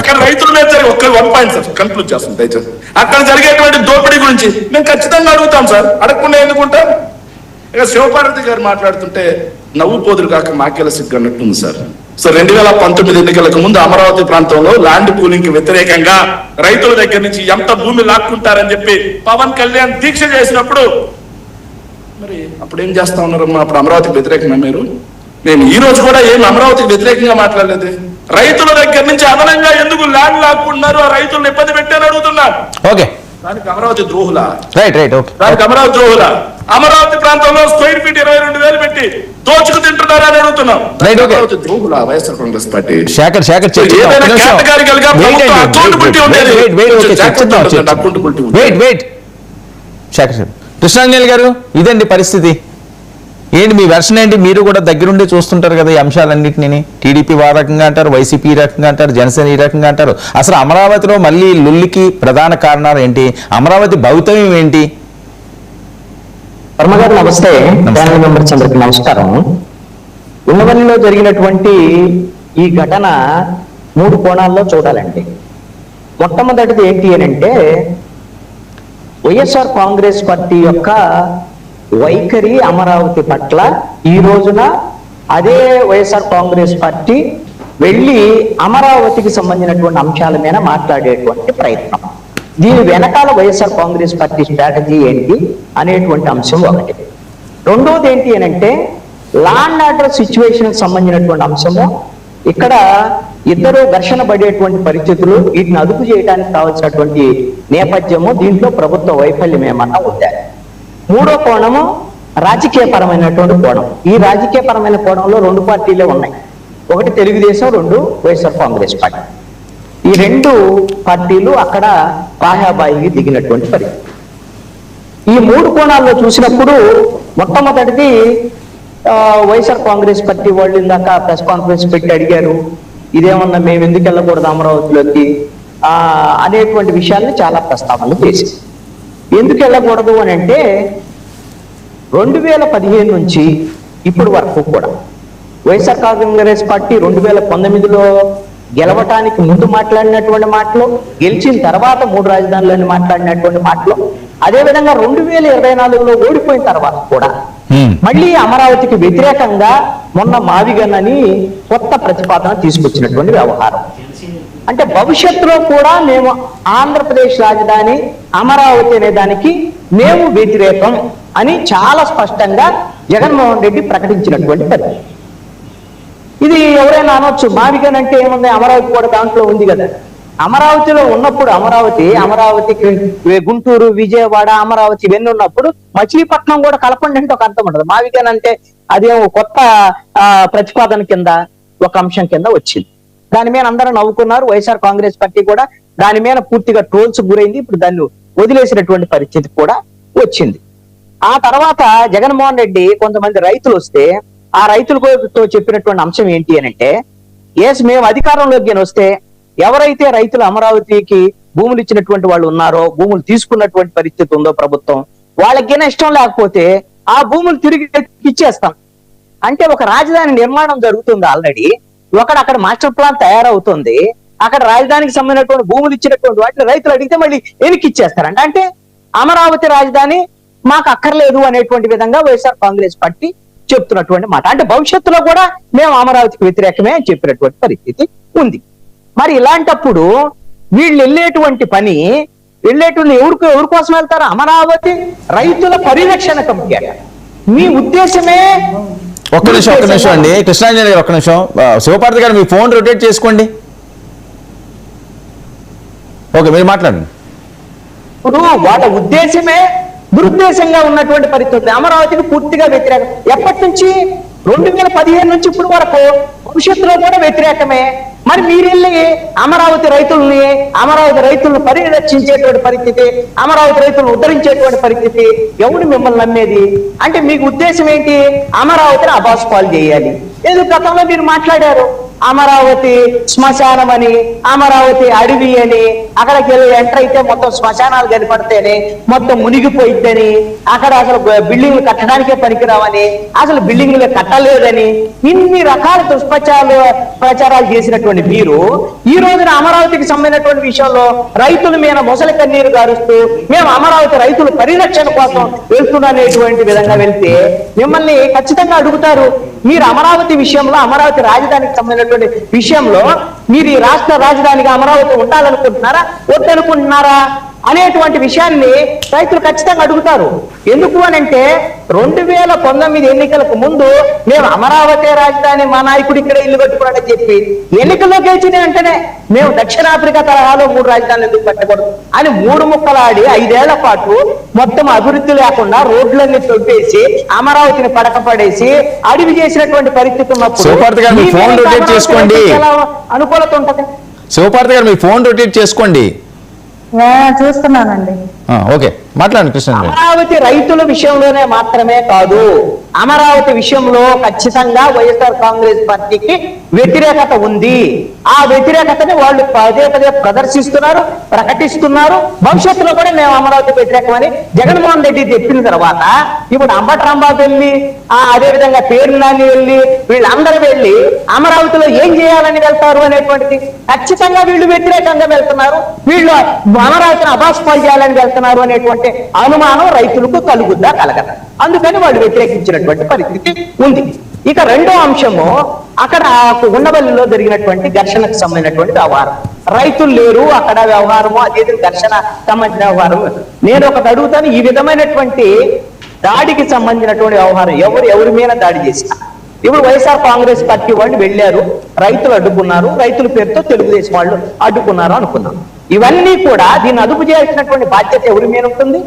అక్కడ రైతుల మీద జరిగే ఒక్క 1 పాయింట్ సార్ కన్క్లూడ్ చేస్తాం దయచేసి. అక్కడ జరిగేటువంటి దోపిడీ గురించి మేము ఖచ్చితంగా అడుగుతాం సార్, అడగకుండా ఎందుకుంటాం? ఇక శివపార్వతి గారు మాట్లాడుతుంటే నవ్వు పోదురు కాక మాకేల సిగ్గు అన్నట్టుంది సార్. సో 2019 ఎన్నికలకు ముందు అమరావతి ప్రాంతంలో ల్యాండ్ పూలింగ్ కి వ్యతిరేకంగా రైతుల దగ్గర నుంచి ఎంత భూమి లాక్కుంటారని చెప్పి పవన్ కళ్యాణ్ దీక్ష చేసినప్పుడు మరి అప్పుడు ఏం చేస్తా ఉన్నారమ్మా? అప్పుడు అమరావతికి వ్యతిరేకంగా మీరు? మేము ఈ రోజు కూడా ఏం అమరావతికి వ్యతిరేకంగా మాట్లాడలేదు. రైతుల దగ్గర నుంచి అదనంగా ఎందుకు ల్యాండ్ లాక్కుంటున్నారు, ఆ రైతులను ఇబ్బంది పెట్టారని అడుగుతున్నారు. దానికి అమరావతి ద్రోహులా? దానికి అమరావతి ద్రోహులా? అమరావతి ప్రాంతంలో స్క్వేర్ ఫీట్ 22,000 పెట్టి దోచుకు తింటున్నారని అడుగుతున్నాం. అమరావతి ద్రోహులా వైఎస్ఆర్ కాంగ్రెస్ పార్టీ? కృష్ణాంజలి గారు, ఇదండి పరిస్థితి. ఏంటి మీ వెర్షన్ ఏంటి? మీరు కూడా దగ్గరుండి చూస్తుంటారు కదా ఈ అంశాలన్నింటినీ. టీడీపీ ఆ రకంగా అంటారు, వైసీపీ ఈ రకంగా అంటారు, జనసేన ఈ రకంగా అంటారు. అసలు అమరావతిలో మళ్ళీ లుల్లికి ప్రధాన కారణాలు ఏంటి? అమరావతి భవితవ్యం ఏంటి? వర్మ గారు నమస్తే. ప్యానల్ మెంబర్స్ అందరికి నమస్కారం. ఉన్నవల్లిలో జరిగినటువంటి ఈ ఘటన 3 కోణాల్లో చూడాలండి. మొట్టమొదటిది ఏంటి అని అంటే, వైఎస్ఆర్ కాంగ్రెస్ పార్టీ యొక్క వైఖరి అమరావతి పట్ల ఈ రోజున అదే వైఎస్ఆర్ కాంగ్రెస్ పార్టీ వెళ్ళి అమరావతికి సంబంధించినటువంటి అంశాల మీద మాట్లాడేటువంటి ప్రయత్నం. దీని వెనకాల వైఎస్ఆర్ కాంగ్రెస్ పార్టీ స్ట్రాటజీ ఏంటి అనేటువంటి అంశం ఒకటి. రెండోది ఏంటి అని అంటే, లాండ్ ఆర్డర్ సిచ్యువేషన్ సంబంధించినటువంటి అంశము. ఇక్కడ ఇద్దరు ఘర్షణ పడేటువంటి పరిస్థితులు, వీటిని అదుపు చేయడానికి కావాల్సినటువంటి నేపథ్యము, దీంట్లో ప్రభుత్వ వైఫల్యం ఏమన్నా ఉందా. మూడో కోణము రాజకీయపరమైనటువంటి కోణం. ఈ రాజకీయపరమైన కోణంలో 2 పార్టీలే ఉన్నాయి. ఒకటి తెలుగుదేశం, 2 వైఎస్ఆర్ కాంగ్రెస్ పార్టీ. ఈ 2 పార్టీలు అక్కడ బాహాబాయికి దిగినటువంటి పరిస్థితి. ఈ 3 కోణాల్లో చూసినప్పుడు మొట్టమొదటిది వైఎస్ఆర్ కాంగ్రెస్ పార్టీ వాళ్ళు ఇందాక ప్రెస్ కాన్ఫరెన్స్ పెట్టి అడిగారు, ఇదేమన్నా మేము ఎందుకు వెళ్ళకూడదు అమరావతిలోకి అనేటువంటి విషయాన్ని చాలా ప్రస్తావనలు చేసి, ఎందుకు వెళ్ళకూడదు అని అంటే 2015 నుంచి ఇప్పటి వరకు కూడా వైఎస్ఆర్ కాంగ్రెస్ పార్టీ 2019లో గెలవటానికి ముందు మాట్లాడినటువంటి మాటలు, గెలిచిన తర్వాత 3 రాజధానులని మాట్లాడినటువంటి మాటలు, అదేవిధంగా 2024లో ఓడిపోయిన తర్వాత కూడా మళ్ళీ అమరావతికి వ్యతిరేకంగా మొన్న మావిగన్నని కొత్త ప్రతిపాదన తీసుకొచ్చినటువంటి వ్యవహారం. అంటే భవిష్యత్తులో కూడా మేము ఆంధ్రప్రదేశ్ రాజధాని అమరావతి అనే దానికి మేము వ్యతిరేకం అని చాలా స్పష్టంగా జగన్మోహన్ రెడ్డి ప్రకటించినటువంటి పరిస్థితి. ఇది ఎవరైనా అనొచ్చు, మావిగన్ అంటే ఏముంది, అమరావతి కూడా దాంట్లో ఉంది కదా. అమరావతిలో ఉన్నప్పుడు అమరావతి గుంటూరు, విజయవాడ, అమరావతి ఇవన్నీ ఉన్నప్పుడు మచిలీపట్నం కూడా కలపండి అంటే ఒక అర్థం ఉంటుంది. మావిగన్ అంటే అదేమో కొత్త ప్రతిపాదన కింద ఒక అంశం కింద వచ్చింది. దాని మీద అందరూ నవ్వుకున్నారు. వైఎస్ఆర్ కాంగ్రెస్ పార్టీ కూడా దాని మీద పూర్తిగా ట్రోల్స్ గురైంది. ఇప్పుడు దాన్ని వదిలేసినటువంటి పరిస్థితి కూడా వచ్చింది. ఆ తర్వాత జగన్మోహన్ రెడ్డి కొంతమంది రైతులు వస్తే ఆ రైతులతో చెప్పినటువంటి అంశం ఏంటి అని అంటే, మేము అధికారంలోకి వస్తే ఎవరైతే రైతులు అమరావతికి భూములు ఇచ్చినటువంటి వాళ్ళు ఉన్నారో, భూములు తీసుకున్నటువంటి పరిస్థితి ఉందో ప్రభుత్వం, వాళ్ళకి ఇష్టం లేకపోతే ఆ భూములు తిరిగి ఇచ్చేస్తాం. అంటే ఒక రాజధాని నిర్మాణం జరుగుతుంది ఆల్రెడీ, అక్కడ మాస్టర్ ప్లాన్ తయారవుతుంది, అక్కడ రాజధానికి సంబంధించినటువంటి భూములు ఇచ్చినటువంటి వాటిని రైతులు అడిగితే మళ్ళీ వెనక్కి ఇచ్చేస్తారంట. అంటే అమరావతి రాజధాని మాకు అక్కర్లేదు అనేటువంటి విధంగా వైఎస్ఆర్ కాంగ్రెస్ పార్టీ చెప్తున్నటువంటి మాట. అంటే భవిష్యత్తులో కూడా మేము అమరావతికి వ్యతిరేకమే అని చెప్పినటువంటి పరిస్థితి ఉంది. మరి ఇలాంటప్పుడు వీళ్ళు వెళ్ళేటువంటి ఎవరి కోసం వెళ్తారు? అమరావతి రైతుల పరిరక్షణ కమిటీ అట. మీ ఉద్దేశమే ఒక్క నిమిషం అండి కృష్ణాంజలి గారు, ఒక్క నిమిషం. శివపార్వతి గారు మీ ఫోన్ రొటేట్ చేసుకోండి. ఓకే, మీరు మాట్లాడండి. ఇప్పుడు వాళ్ళ ఉద్దేశమే దురుద్దేశంగా ఉన్నటువంటి పరిస్థితి. అమరావతికి పూర్తిగా వ్యతిరేకం. ఎప్పటి నుంచి? 2015 నుంచి ఇప్పుడు వరకు భవిష్యత్తులో కూడా వ్యతిరేకమే. మరి మీరెళ్ళి అమరావతి రైతులను పరిరక్షించేటువంటి పరిస్థితి, అమరావతి రైతులను ఉద్ధరించేటువంటి పరిస్థితి ఎవరు మిమ్మల్ని నమ్మేది? అంటే మీకు ఉద్దేశం ఏంటి? అమరావతిని అబాస్పాలు చేయాలి. ఎందుకు గతంలో మీరు మాట్లాడారు, అమరావతి శ్మశానం అని, అమరావతి అడవి అని, అక్కడికి వెళ్ళి ఎంటర్ అయితే మొత్తం శ్మశానాలు కనపడితేనే మొత్తం మునిగిపోయిద్దని, అక్కడ అసలు బిల్డింగ్లు కట్టడానికే పనికిరావని, అసలు బిల్డింగ్లు కట్టలేదని, ఇన్ని రకాల ప్రచారాలు చేసినటువంటి మీరు ఈ రోజున అమరావతికి సంబంధించినటువంటి విషయంలో రైతుల మీద మొసలి కన్నీరు గారుస్తూ మేము అమరావతి రైతుల పరిరక్షణ కోసం వెళ్తున్నటువంటి విధంగా వెళ్తే మిమ్మల్ని ఖచ్చితంగా అడుగుతారు, మీరు అమరావతి విషయంలో, అమరావతి రాజధానికి సంబంధించినటువంటి విషయంలో మీరు ఈ రాష్ట్ర రాజధానిగా అమరావతి ఉండాలనుకుంటున్నారా, వద్దనుకుంటున్నారా అనేటువంటి విషయాన్ని రైతులు ఖచ్చితంగా అడుగుతారు. ఎందుకు అనంటే 2019 ఎన్నికలకు ముందు మేము అమరావతి రాజధాని, మా నాయకుడు ఇక్కడ ఇల్లు కట్టుకున్నాడని చెప్పి ఎన్నికల్లో గెలిచిన వెంటనే మేము దక్షిణాఫ్రికా తరహాలో 3 రాజధానులు ఎందుకు కట్టకూడదు అని 3 ముక్కలాడి 5 ఏళ్ల పాటు మొత్తం అభివృద్ధి లేకుండా రోడ్లన్నీ తొట్టేసి అమరావతిని పడకపడేసి అడవి చేసినటువంటి పరిస్థితి ఉన్నప్పుడు అనుకూలత ఉంటది. శివపార్వతి గారు మీ ఫోన్ రొటేట్ చేసుకోండి. చూస్తున్నానండి. ఓకే, మాట్లాడండి కృష్ణ. అమరావతి రైతుల విషయంలోనే మాత్రమే కాదు, అమరావతి విషయంలో ఖచ్చితంగా వైఎస్ఆర్ కాంగ్రెస్ పార్టీకి వ్యతిరేకత ఉంది. ఆ వ్యతిరేకతని వాళ్ళు పదే ప్రదర్శిస్తున్నారు, ప్రకటిస్తున్నారు. భవిష్యత్తులో కూడా మేము అమరావతి వ్యతిరేకమని జగన్మోహన్ రెడ్డి చెప్పిన తర్వాత ఇప్పుడు అంబట్రాంబాబు వెళ్ళి, అదేవిధంగా పేరు నాని వెళ్ళి, వీళ్ళందరూ వెళ్ళి అమరావతిలో ఏం చేయాలని వెళ్తారు అనేటువంటిది ఖచ్చితంగా వీళ్ళు వ్యతిరేకంగా వెళ్తున్నారు, వీళ్ళు అమరావతిని అబాస్పాలు చేయాలని వెళ్తున్నారు అనేటువంటి అనుమానం రైతులకు కలుగుద్దా, కలగదా? అందుకని వాళ్ళు వ్యతిరేకించినటువంటి పరిస్థితి ఉంది. ఇక రెండో అంశము, అక్కడ ఉండవల్లిలో జరిగినటువంటి ఘర్షణకు సంబంధించినటువంటి వ్యవహారం. రైతులు లేరు అక్కడ, వ్యవహారము అదేది ఘర్షణ సంబంధించిన వ్యవహారం. నేను ఒకటి అడుగుతాను, ఈ విధమైనటువంటి దాడికి సంబంధించినటువంటి వ్యవహారం ఎవరి మీద దాడి చేసిన? ఇప్పుడు వైఎస్ఆర్ కాంగ్రెస్ పార్టీ వాళ్ళు వెళ్ళారు, రైతులు అడ్డుకున్నారు, రైతుల పేరుతో తెలుగుదేశం వాళ్ళు అడ్డుకున్నారు అనుకున్నాం. ఇవన్నీ కూడా దీన్ని అదుపు చేయాల్సినటువంటి బాధ్యత ఎవరి మీద ఉంటుంది?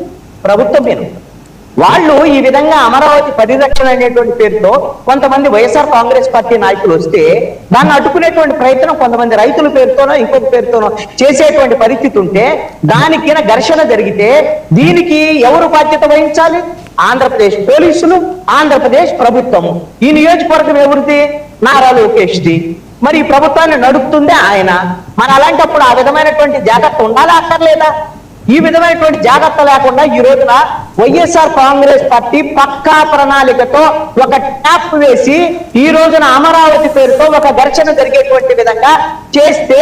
ప్రభుత్వం మీద. వాళ్ళు ఈ విధంగా అమరావతి పరిరక్షణ అనేటువంటి పేరుతో కొంతమంది వైఎస్ఆర్ కాంగ్రెస్ పార్టీ నాయకులు వస్తే దాన్ని అడ్డుకునేటువంటి ప్రయత్నం కొంతమంది రైతుల పేరుతోనో ఇంకొక పేరుతోనో చేసేటువంటి పరిస్థితి ఉంటే, దానికి ఘర్షణ జరిగితే దీనికి ఎవరు బాధ్యత వహించాలి? ఆంధ్రప్రదేశ్ పోలీసులు, ఆంధ్రప్రదేశ్ ప్రభుత్వము. ఈ నియోజకవర్గం ఎవరిది? నారా లోకేష్ది. మరి ఈ ప్రభుత్వాన్ని నడుపుతుందే ఆయన. మరి అలాంటప్పుడు ఆ విధమైనటువంటి జాగ్రత్త ఉండాలా అక్కర్లేదా? ఈ విధమైనటువంటి జాగ్రత్త లేకుండా ఈ రోజున వైఎస్ఆర్ కాంగ్రెస్ పార్టీ పక్కా ప్రణాళికతో ఒక ట్యాప్ వేసి ఈ రోజున అమరావతి పేరుతో ఒక ఘర్షణ జరిగేటువంటి విధంగా చేస్తే,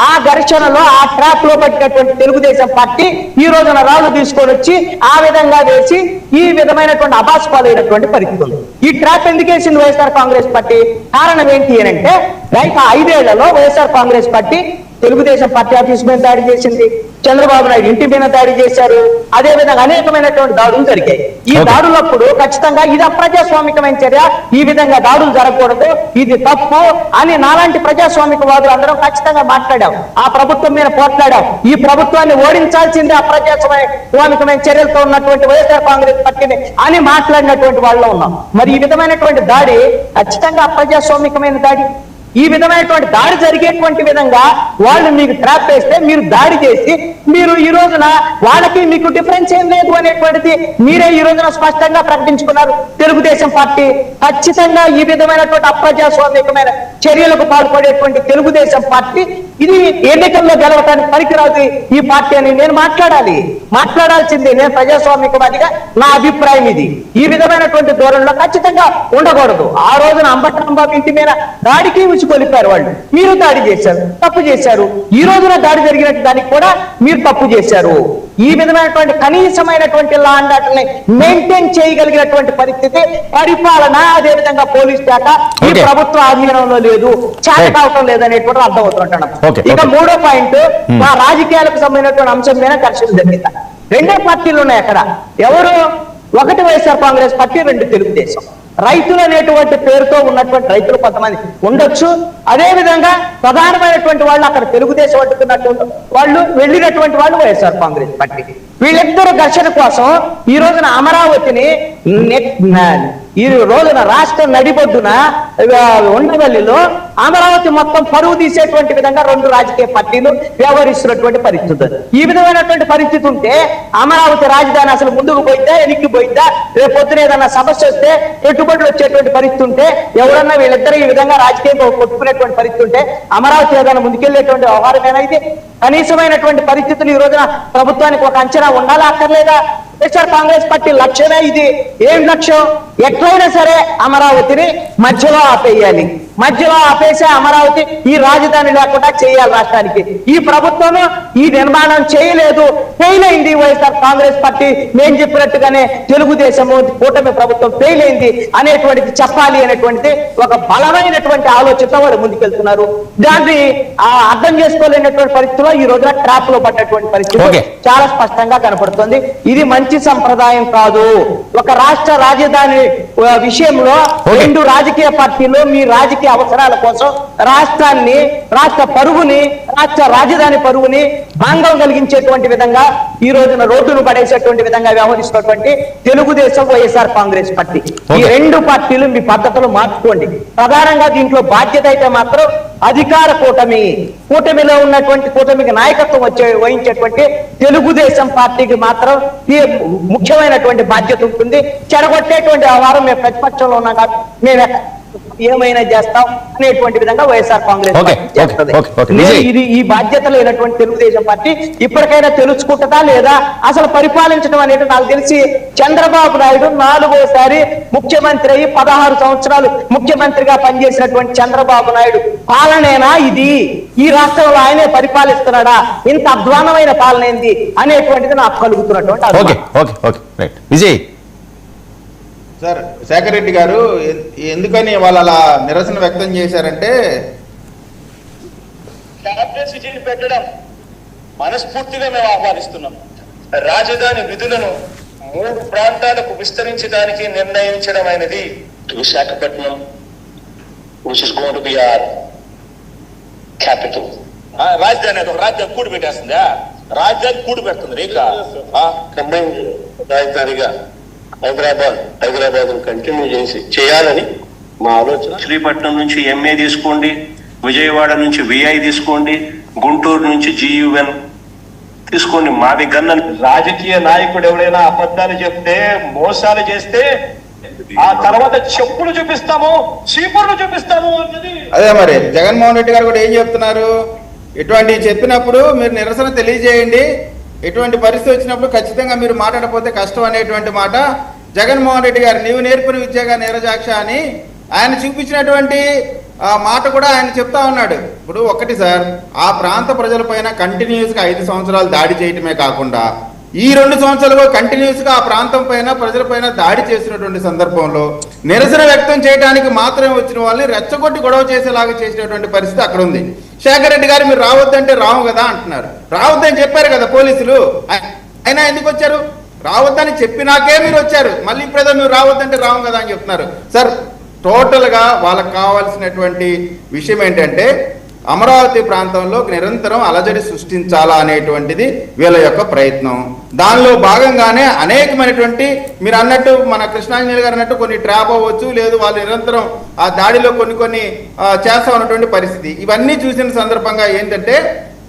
ఆ ఘర్షణలో ఆ ట్రాప్ లో పట్టినటువంటి తెలుగుదేశం పార్టీ ఈ రోజున రాళ్ళు తీసుకొని వచ్చి ఆ విధంగా వేసి ఈ విధమైనటువంటి అబాస్పాలైనటువంటి పరిస్థితి ఉంది. ఈ ట్రాప్ ఎందుకు వేసింది వైఎస్ఆర్ కాంగ్రెస్ పార్టీ? కారణం ఏంటి అని అంటే, రైట్ 5 ఏళ్లలో YSR Congress party Telugu Desam party office మీద దాడి చేసింది, చంద్రబాబు నాయుడు ఇంటి మీద దాడి చేశారు, అదే విధంగా అనేకమైనటువంటి దాడులు జరిగాయి. ఈ దాడులప్పుడు ఖచ్చితంగా ఇది అప్రజాస్వామికమైన చర్య, ఈ విధంగా దాడులు జరగకూడదు, ఇది తప్పు అని నాలాంటి ప్రజాస్వామికవాదులు అందరం ఖచ్చితంగా మాట్లాడాం. ఆ ప్రభుత్వం మీద పోట్లాడాం. ఈ ప్రభుత్వాన్ని ఓడించాల్సిందే అప్రజాస్వామికమైన చర్యలతో ఉన్నటువంటి వైఎస్ఆర్ కాంగ్రెస్ పార్టీని అని మాట్లాడినటువంటి వాళ్ళు ఉన్నాం. మరి ఈ విధమైనటువంటి దాడి ఖచ్చితంగా అప్రజాస్వామికమైన దాడి. ఈ విధమైనటువంటి దాడి జరిగేటువంటి విధంగా వాళ్ళు మీకు ట్రాప్ వేస్తే మీరు దాడి చేసి మీరు ఈ రోజున వాళ్ళకి మీకు డిఫరెన్స్ ఏం లేదు అనేటువంటిది మీరే ఈ రోజున స్పష్టంగా ప్రకటించుకున్నారు. తెలుగుదేశం పార్టీ ఖచ్చితంగా ఈ విధమైనటువంటి అప్రజాస్వామికమైన చర్యలకు పాల్పడేటువంటి తెలుగుదేశం పార్టీ ఇది ఎన్నికల్లో గెలవటానికి పనికిరాదు ఈ పార్టీ అని నేను మాట్లాడాల్సిందే. నేను ప్రజాస్వామికవాదిగా నా అభిప్రాయం ఇది. ఈ విధమైనటువంటి ధోరణిలో ఖచ్చితంగా ఉండకూడదు. ఆ రోజున అంబటరాంబాబు ఇంటి మీద దాడికి కొలిపారు వాళ్ళు, మీరు దాడి చేశారు, తప్పు చేశారు. ఈ రోజున దాడి జరిగినట్టు దానికి కూడా మీరు తప్పు చేశారు. ఈ విధమైనటువంటి కనీసమైనటువంటి లా అండ్ ఆర్డర్ని మెయింటైన్ చేయగలిగినటువంటి పరిస్థితి పరిపాలన, అదేవిధంగా పోలీస్ శాఖ ఈ ప్రభుత్వ ఆధీనంలో లేదు, చేత కావటం లేదనేటువంటి అర్థం అవుతుంటాను. ఇక 3వ పాయింట్, మా రాజకీయాలకు సంబంధించినటువంటి అంశం మీద ఘర్షణ జరిగింది. 2 పార్టీలు ఉన్నాయి అక్కడ. ఎవరు? 1 వైఎస్ఆర్ కాంగ్రెస్ పార్టీ, 2 తెలుగుదేశం. రైతులు అనేటువంటి పేరుతో ఉన్నటువంటి రైతులు కొంతమంది ఉండొచ్చు, అదే విధంగా ప్రధానమైనటువంటి వాళ్ళు అక్కడ తెలుగుదేశం అడ్డుకున్నటువంటి వాళ్ళు, వెళ్ళినటువంటి వాళ్ళు వైఎస్ఆర్ కాంగ్రెస్ పార్టీ. వీళ్ళిద్దరు ఘర్షణ కోసం ఈ రోజున అమరావతిని ఈ రోజున రాష్ట్ర నడిబొడ్డున ఉండవల్లిలో అమరావతి మొత్తం పరువు తీసేటువంటి విధంగా 2 రాజకీయ పార్టీలు వ్యవహరిస్తున్నటువంటి పరిస్థితి. ఈ విధమైనటువంటి పరిస్థితి ఉంటే అమరావతి రాజధాని అసలు ముందుకు పోయిద్దా, వెనక్కి పోయిద్దా? రేపు పొద్దున ఏదన్నా సమస్య వస్తే పెట్టుబడులు వచ్చేటువంటి పరిస్థితి ఉంటే, ఎవరన్నా వీళ్ళిద్దరు ఈ విధంగా రాజకీయంగా కొట్టుకునేటువంటి పరిస్థితి ఉంటే అమరావతి ఏదైనా ముందుకెళ్లేటువంటి వ్యవహారమేనా ఇది? కనీసమైనటువంటి పరిస్థితులు ఈ రోజున ప్రభుత్వానికి ఒక అంచనా ఉండాలా అక్కర్లేదా? వైఎస్ఆర్ కాంగ్రెస్ పార్టీ లక్ష్యమే ఇది. ఏం లక్ష్యం? ఎట్లయినా సరే అమరావతిని మధ్యలో ఆపేయాలి, మధ్యలో ఆపేసే అమరావతి ఈ రాజధాని లేకుండా చేయాలి రాష్ట్రానికి. ఈ ప్రభుత్వం ఈ నిర్మాణం చేయలేదు, ఫెయిల్ అయింది వైఎస్ఆర్ కాంగ్రెస్ పార్టీ. నేను చెప్పినట్టుగానే తెలుగుదేశము కూటమి ప్రభుత్వం ఫెయిల్ అయింది అనేటువంటిది చెప్పాలి అనేటువంటిది ఒక బలమైనటువంటి ఆలోచనతో వాళ్ళు ముందుకెళ్తున్నారు. దాన్ని అర్థం చేసుకోలేనటువంటి పరిస్థితిలో ఈ రోజున ట్రాప్ లో పడ్డటువంటి పరిస్థితి చాలా స్పష్టంగా కనపడుతుంది. ఇది మంచి సంప్రదాయం కాదు. ఒక రాష్ట్ర రాజధాని విషయంలో 2 రాజకీయ పార్టీలు మీ రాజకీయ అవసరాల కోసం రాష్ట్రాన్ని, రాష్ట్ర పరువుని, రాష్ట్ర రాజధాని పరువుని భంగం కలిగించేటువంటి విధంగా ఈ రోజున రోడ్డును పడేసేటువంటి విధంగా వ్యవహరిస్తున్నటువంటి తెలుగుదేశం, వైఎస్ఆర్ కాంగ్రెస్ పార్టీ. ఈ 2 పార్టీలు మీ పద్ధతులు మార్చుకోండి. ప్రధానంగా దీంట్లో బాధ్యత అయితే మాత్రం అధికార కూటమిలో ఉన్నటువంటి కూటమికి నాయకత్వం వహించేటువంటి తెలుగుదేశం పార్టీకి మాత్రం ముఖ్యమైనటువంటి బాధ్యత ఉంటుంది. చెడగొట్టేటువంటి వ్యవహారం మేము ప్రతిపక్షంలో ఉన్నాం కాబట్టి మేము ఏమైనా చేస్తాం అనేటువంటి విధంగా వైఎస్ఆర్ కాంగ్రెస్ చేస్తుంది. ఇది ఈ బాధ్యత లేనటువంటి తెలుగుదేశం పార్టీ ఇప్పటికైనా తెలుసుకుంటుందా లేదా? అసలు పరిపాలించడం అనేది నాకు తెలిసి చంద్రబాబు నాయుడు 4వసారి ముఖ్యమంత్రి అయ్యి 16 సంవత్సరాలు ముఖ్యమంత్రిగా పనిచేసినటువంటి చంద్రబాబు నాయుడు పాలనేనా ఇది? ఈ రాష్ట్రంలో ఆయనే పరిపాలిస్తున్నాడా? ఇంత అధ్వానమైన పాలన ఏంది అనేటువంటిది నాకు కలుగుతున్నటువంటి విజయ్ సార్. శేఖర్ రెడ్డి గారు ఎందుకని వాళ్ళు అలా నిరసన వ్యక్తం చేశారంటే, క్యాబినెట్ సిటీని పెట్టడం మనస్ఫూర్తిగా మేము ఆహ్వానిస్తున్నాం. రాజధాని విధులను 3 ప్రాంతాలకు విస్తరించడానికి నిర్ణయించడం అనేది Visakhapatnam, which is going to be our capital. రాజధాని రాజధాని కూడి పెట్టేస్తుందా? రాజధాని కూడి పెడుతుంది రేఖ కంబైన్ రాజధానిగా హైదరాబాద్ కంటిన్యూ చేయాలని మా ఆలోచన. శ్రీపట్నం నుంచి ఎంఏ తీసుకోండి, విజయవాడ నుంచి విఐ తీసుకోండి, గుంటూరు నుంచి GUN తీసుకోండి మావి గన్న రాజకీయ నాయకుడు ఎవరైనా అబద్ధాలు చెప్తే మోసాలు చేస్తే ఆ తర్వాత చెప్పులు చూపిస్తాము చీపుర్లు చూపిస్తాము అన్నది. అదే మరి జగన్మోహన్ రెడ్డి గారు కూడా ఏం చెప్తున్నారు, ఇటువంటి చెప్పినప్పుడు మీరు నిరసన తెలియజేయండి, ఎటువంటి పరిస్థితి వచ్చినప్పుడు ఖచ్చితంగా మీరు మాట్లాడకపోతే కష్టం అనేటువంటి మాట జగన్మోహన్ రెడ్డి గారు నీవు నేర్పిన విద్యగా నీరజాక్ష అని ఆయన చూపించినటువంటి మాట కూడా ఆయన చెప్తా ఉన్నాడు. ఇప్పుడు ఒకటి సార్, ఆ ప్రాంత ప్రజలపైన కంటిన్యూస్గా 5 సంవత్సరాలు దాడి చేయటమే కాకుండా ఈ 2 సంవత్సరాలుగా కంటిన్యూస్గా ఆ ప్రాంతం పైన ప్రజలపైన దాడి చేసినటువంటి సందర్భంలో నిరసన వ్యక్తం చేయడానికి మాత్రమే వచ్చిన వాళ్ళని రెచ్చగొట్టి గొడవ చేసేలాగా చేసినటువంటి పరిస్థితి అక్కడ ఉంది. శేఖర్ రెడ్డి గారు మీరు రావద్దంటే రావు కదా అంటున్నారు. రావద్దని చెప్పారు కదా పోలీసులు, అయినా ఎందుకు వచ్చారు? రావద్దని చెప్పినాకే మీరు వచ్చారు, మళ్ళీ ఇప్పుడేదో మీరు రావద్దంటే రావు కదా అని చెప్తున్నారు. సార్ టోటల్గా వాళ్ళకు కావాల్సినటువంటి విషయం ఏంటంటే అమరావతి ప్రాంతంలో నిరంతరం అలజడి సృష్టించాలా అనేటువంటిది వీళ్ళ యొక్క ప్రయత్నం. దానిలో భాగంగానే అనేకమైనటువంటి మీరు అన్నట్టు మన కృష్ణాంజలి గారు అన్నట్టు కొన్ని ట్రాప్ అవ్వచ్చు, లేదు వాళ్ళు నిరంతరం ఆ దాడిలో కొన్ని చేస్తా ఉన్నటువంటి పరిస్థితి. ఇవన్నీ చూసిన సందర్భంగా ఏంటంటే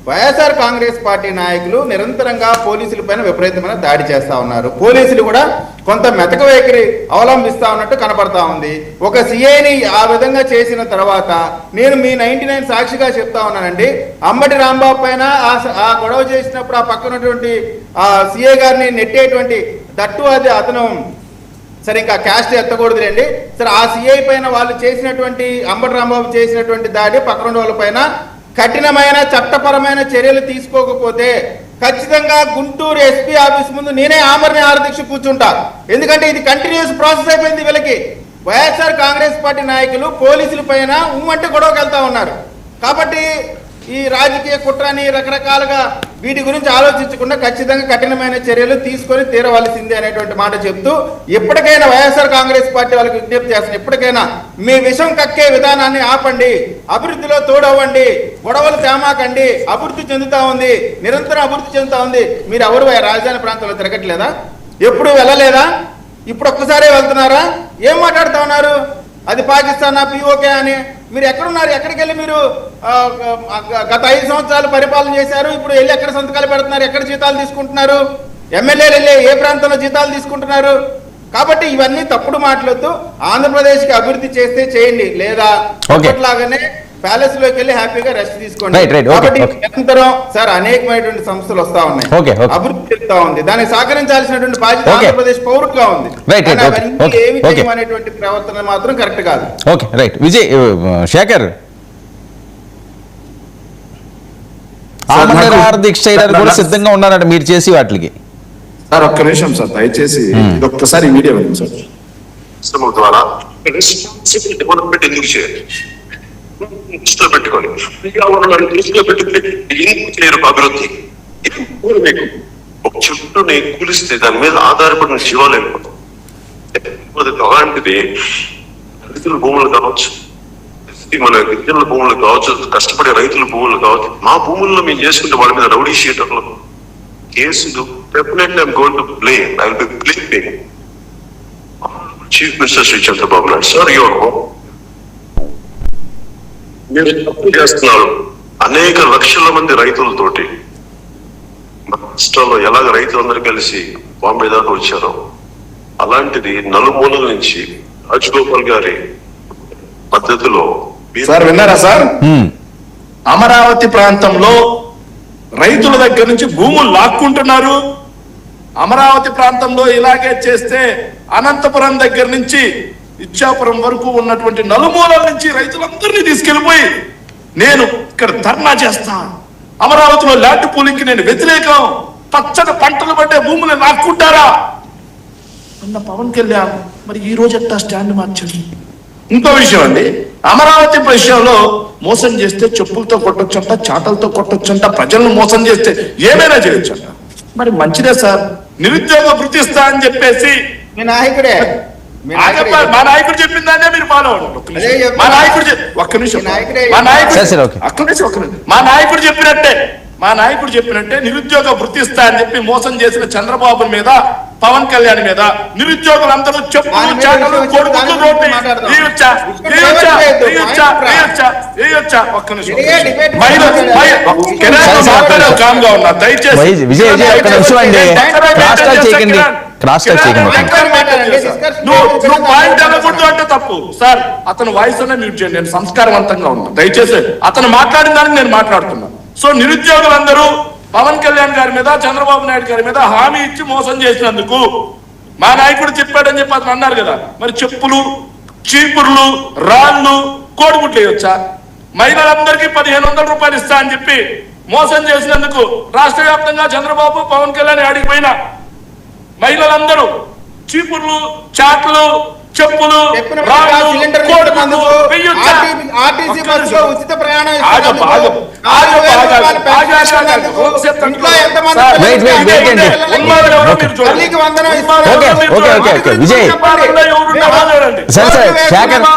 వైఎస్ఆర్ కాంగ్రెస్ పార్టీ నాయకులు నిరంతరంగా పోలీసుల పైన విపరీతమైన దాడి చేస్తా ఉన్నారు. పోలీసులు కూడా కొంత మెతక వైఖరి అవలంబిస్తా ఉన్నట్టు కనపడతా ఉంది. ఒక సిఐని ఆ విధంగా చేసిన తర్వాత నేను మీ 99 సాక్షిగా చెప్తా ఉన్నానండి, అంబటి రాంబాబు పైన ఆ గొడవ చేసినప్పుడు ఆ పక్కనటువంటి సిఐ గారిని నెట్టేటువంటి దట్టు అది అతను సరే ఇంకా క్యాస్ట్ ఎత్తకూడదులేండి. సరే ఆ సిఐ పైన వాళ్ళు చేసినటువంటి అంబటి రాంబాబు చేసినటువంటి దాడి పక్కన వాళ్ళ పైన కఠినమైన చట్టపరమైన చర్యలు తీసుకోకపోతే ఖచ్చితంగా గుంటూరు ఎస్పీ ఆఫీస్ ముందు నేనే ఆమరణ ఆరదీక్ష కూర్చుంటా. ఎందుకంటే ఇది కంటిన్యూస్ ప్రాసెస్ అయిపోయింది వీళ్ళకి. వైఎస్ఆర్ కాంగ్రెస్ పార్టీ నాయకులు పోలీసుల పైన ఉమ్మంటే గొడవకి వెళ్తా ఉన్నారు. కాబట్టి ఈ రాజకీయ కుట్రని రకరకాలుగా వీటి గురించి ఆలోచించకుండా ఖచ్చితంగా కఠినమైన చర్యలు తీసుకొని తీరవలసిందే అనేటువంటి మాట చెప్తూ ఎప్పటికైనా వైఎస్ఆర్ కాంగ్రెస్ పార్టీ వాళ్ళకి విజ్ఞప్తి చేస్తున్నారు, ఎప్పటికైనా మీ విషం కక్కే విధానాన్ని ఆపండి, అభివృద్ధిలో తోడవ్వండి, గొడవలు తేమాకండి. అభివృద్ధి చెందుతా ఉంది, నిరంతరం అభివృద్ధి చెందుతా ఉంది. మీరు ఎవరు రాజధాని ప్రాంతంలో తిరగట్లేదా? ఎప్పుడు వెళ్ళలేదా? ఇప్పుడు ఒక్కసారే వెళ్తున్నారా? ఏం మాట్లాడుతూ ఉన్నారు? అది పాకిస్తాన్ పిఓకే అని. మీరు ఎక్కడున్నారు? ఎక్కడికి వెళ్ళి మీరు గత 5 సంవత్సరాలు పరిపాలన చేశారు, ఇప్పుడు వెళ్ళి ఎక్కడ సంతకాలు పెడుతున్నారు, ఎక్కడ జీతాలు తీసుకుంటున్నారు? ఎమ్మెల్యేలు వెళ్ళి ఏ ప్రాంతంలో జీతాలు తీసుకుంటున్నారు? కాబట్టి ఇవన్నీ తప్పుడు మాట్లాడుతూ ఆంధ్రప్రదేశ్కి అభివృద్ధి చేస్తే చేయండి, లేదా అప్పట్లాగానే ప్యాలెస్ లోకి వెళ్ళి హ్యాపీగా రెస్ట్ తీసుకోండి. కాబట్టి నిరంతరం సార్ అనేకమైనటువంటి సంస్థలు వస్తా ఉన్నాయి, అభివృద్ధి చెప్తా ఉంది, దానికి సహకరించాల్సినటువంటి బాధ్యత ఆంధ్రప్రదేశ్ పౌరుడుగా ఉంది. ఏమి చేయమనేటువంటి ప్రవర్తన మాత్రం కరెక్ట్ కాదు. Okay right. విజయ్ శేఖర్ ఆమరణ దీక్ష చేయడానికి కూడా సిద్ధంగా ఉన్నారంట మీరు చేసి వాటికి. సార్ ఒక్క నిమిషం సార్, దయచేసి ఒక్కసారి వీడియో వినండి సార్. ద్వారా డెవలప్మెంట్ ఎందుకు చేయాలి దృష్టిలో పెట్టుకొని పర్యావరణాన్ని దృష్టిలో పెట్టుకుని ఎందుకు చేయరు అభివృద్ధి? మీకు ఒక చుట్టూని కూలిస్తే దాని మీద ఆధారపడిన జీవాలు అయిపోతాం. అలాంటిది రైతుల భూములు కావచ్చు, మన గిరిజనుల భూములు కావచ్చు, కష్టపడే రైతుల భూములు కావచ్చు, మా భూముల్లో మేము చేసుకుంటే వాళ్ళ మీద రౌడీ షీటర్లు కేసులు definitely I'm going to blame. I will be blaming chief minister Shri Chandrababu Naidu. Sir your మీరు తప్పు చేస్తున్నారు. అనేక లక్షల మంది రైతులతోటి రాష్ట్రంలో ఎలాగ రైతులందరూ కలిసి బాంబే దాకా వచ్చారో అలాంటిది నలుమూలల నుంచి రాజగోపాల్ గారి పద్ధతిలో సార్ విన్నారా సార్? అమరావతి ప్రాంతంలో రైతుల దగ్గర నుంచి భూములు లాక్కుంటున్నారు. అమరావతి ప్రాంతంలో ఇలాగే చేస్తే అనంతపురం దగ్గర నుంచి ఇచ్చాపురం వరకు ఉన్నటువంటి నలుమూలల నుంచి రైతులందరినీ తీసుకెళ్లిపోయి నేను ఇక్కడ ధర్నా చేస్తా, అమరావతిలో ల్యాండ్ పూలింగ్ కి నేను వ్యతిరేకం, పచ్చని పంటలు పడ్డే భూములు లాక్కుంటారా అన్న పవన్ కళ్యాణ్ మరి ఈ రోజు ఎట్టా స్టాండ్ మార్చారు? ఇంకో విషయం అండి, అమరావతి విషయంలో మోసం చేస్తే చెప్పులతో కొట్టొచ్చంట, చాటలతో కొట్టొచ్చంట, ప్రజలను మోసం చేస్తే ఏమైనా చేయొచ్చంట. మరి మంచిదే సార్, నిరుద్యోగ వృత్తి ఇస్తా అని చెప్పేసి మీ నాయకుడే మా నాయకుడు చెప్పిన దాన్నే మీరు ఫాలో అవ్వండి. మా నాయకుడు ఒక్క నిమిషం మా నాయకుడు చెప్పినట్టే నిరుద్యోగ వృత్తి ఇస్తా అని చెప్పి మోసం చేసిన చంద్రబాబు మీద పవన్ కళ్యాణ్ మీద నిరుద్యోగులందరూ చెప్పులు దాని మీద చాటలు విషయం కొడుకులు దాని రోడ్డు గురించి మాట్లాడదాం. ఒక్క నిమిషం ఇదే debate కామ్గా ఉన్నా దయచేసి విజయ్ ఒక్క నిమిషం అండి. క్రాస్ టాక్ చేయకండి. నువ్వు పాయింట్ అనకూడదు అంటే తప్పు సార్. అతను వాయిస్ అనే మ్యూట్ చేయండి. నేను సంస్కారవంతంగా ఉన్నా. దయచేసి అతను మాట్లాడిన దానికి నేను మాట్లాడుతున్నాను. సో నిరుద్యోగులందరూ పవన్ కళ్యాణ్ గారి మీద చంద్రబాబు నాయుడు గారి మీద హామీ ఇచ్చి మోసం చేసినందుకు మా నాయకుడు చెప్పాడని చెప్పి అతను అన్నారు కదా. మరి చెప్పులు, చీపుర్లు, రాళ్ళు, కోడిగుడ్లు వేయొచ్చా? మహిళలందరికీ 1500 రూపాయలు ఇస్తా అని చెప్పి మోసం చేసినందుకు రాష్ట్ర వ్యాప్తంగా చంద్రబాబు, పవన్ కళ్యాణ్ అడిగిపోయిన మహిళలందరూ చీపుర్లు, చాట్లు, చెప్పులు, రాళ్ళు, కోడిగుడ్లు వేయొచ్చా? ఆర్టీసీ బస్సులో ఉచిత ప్రయాణం విజయ్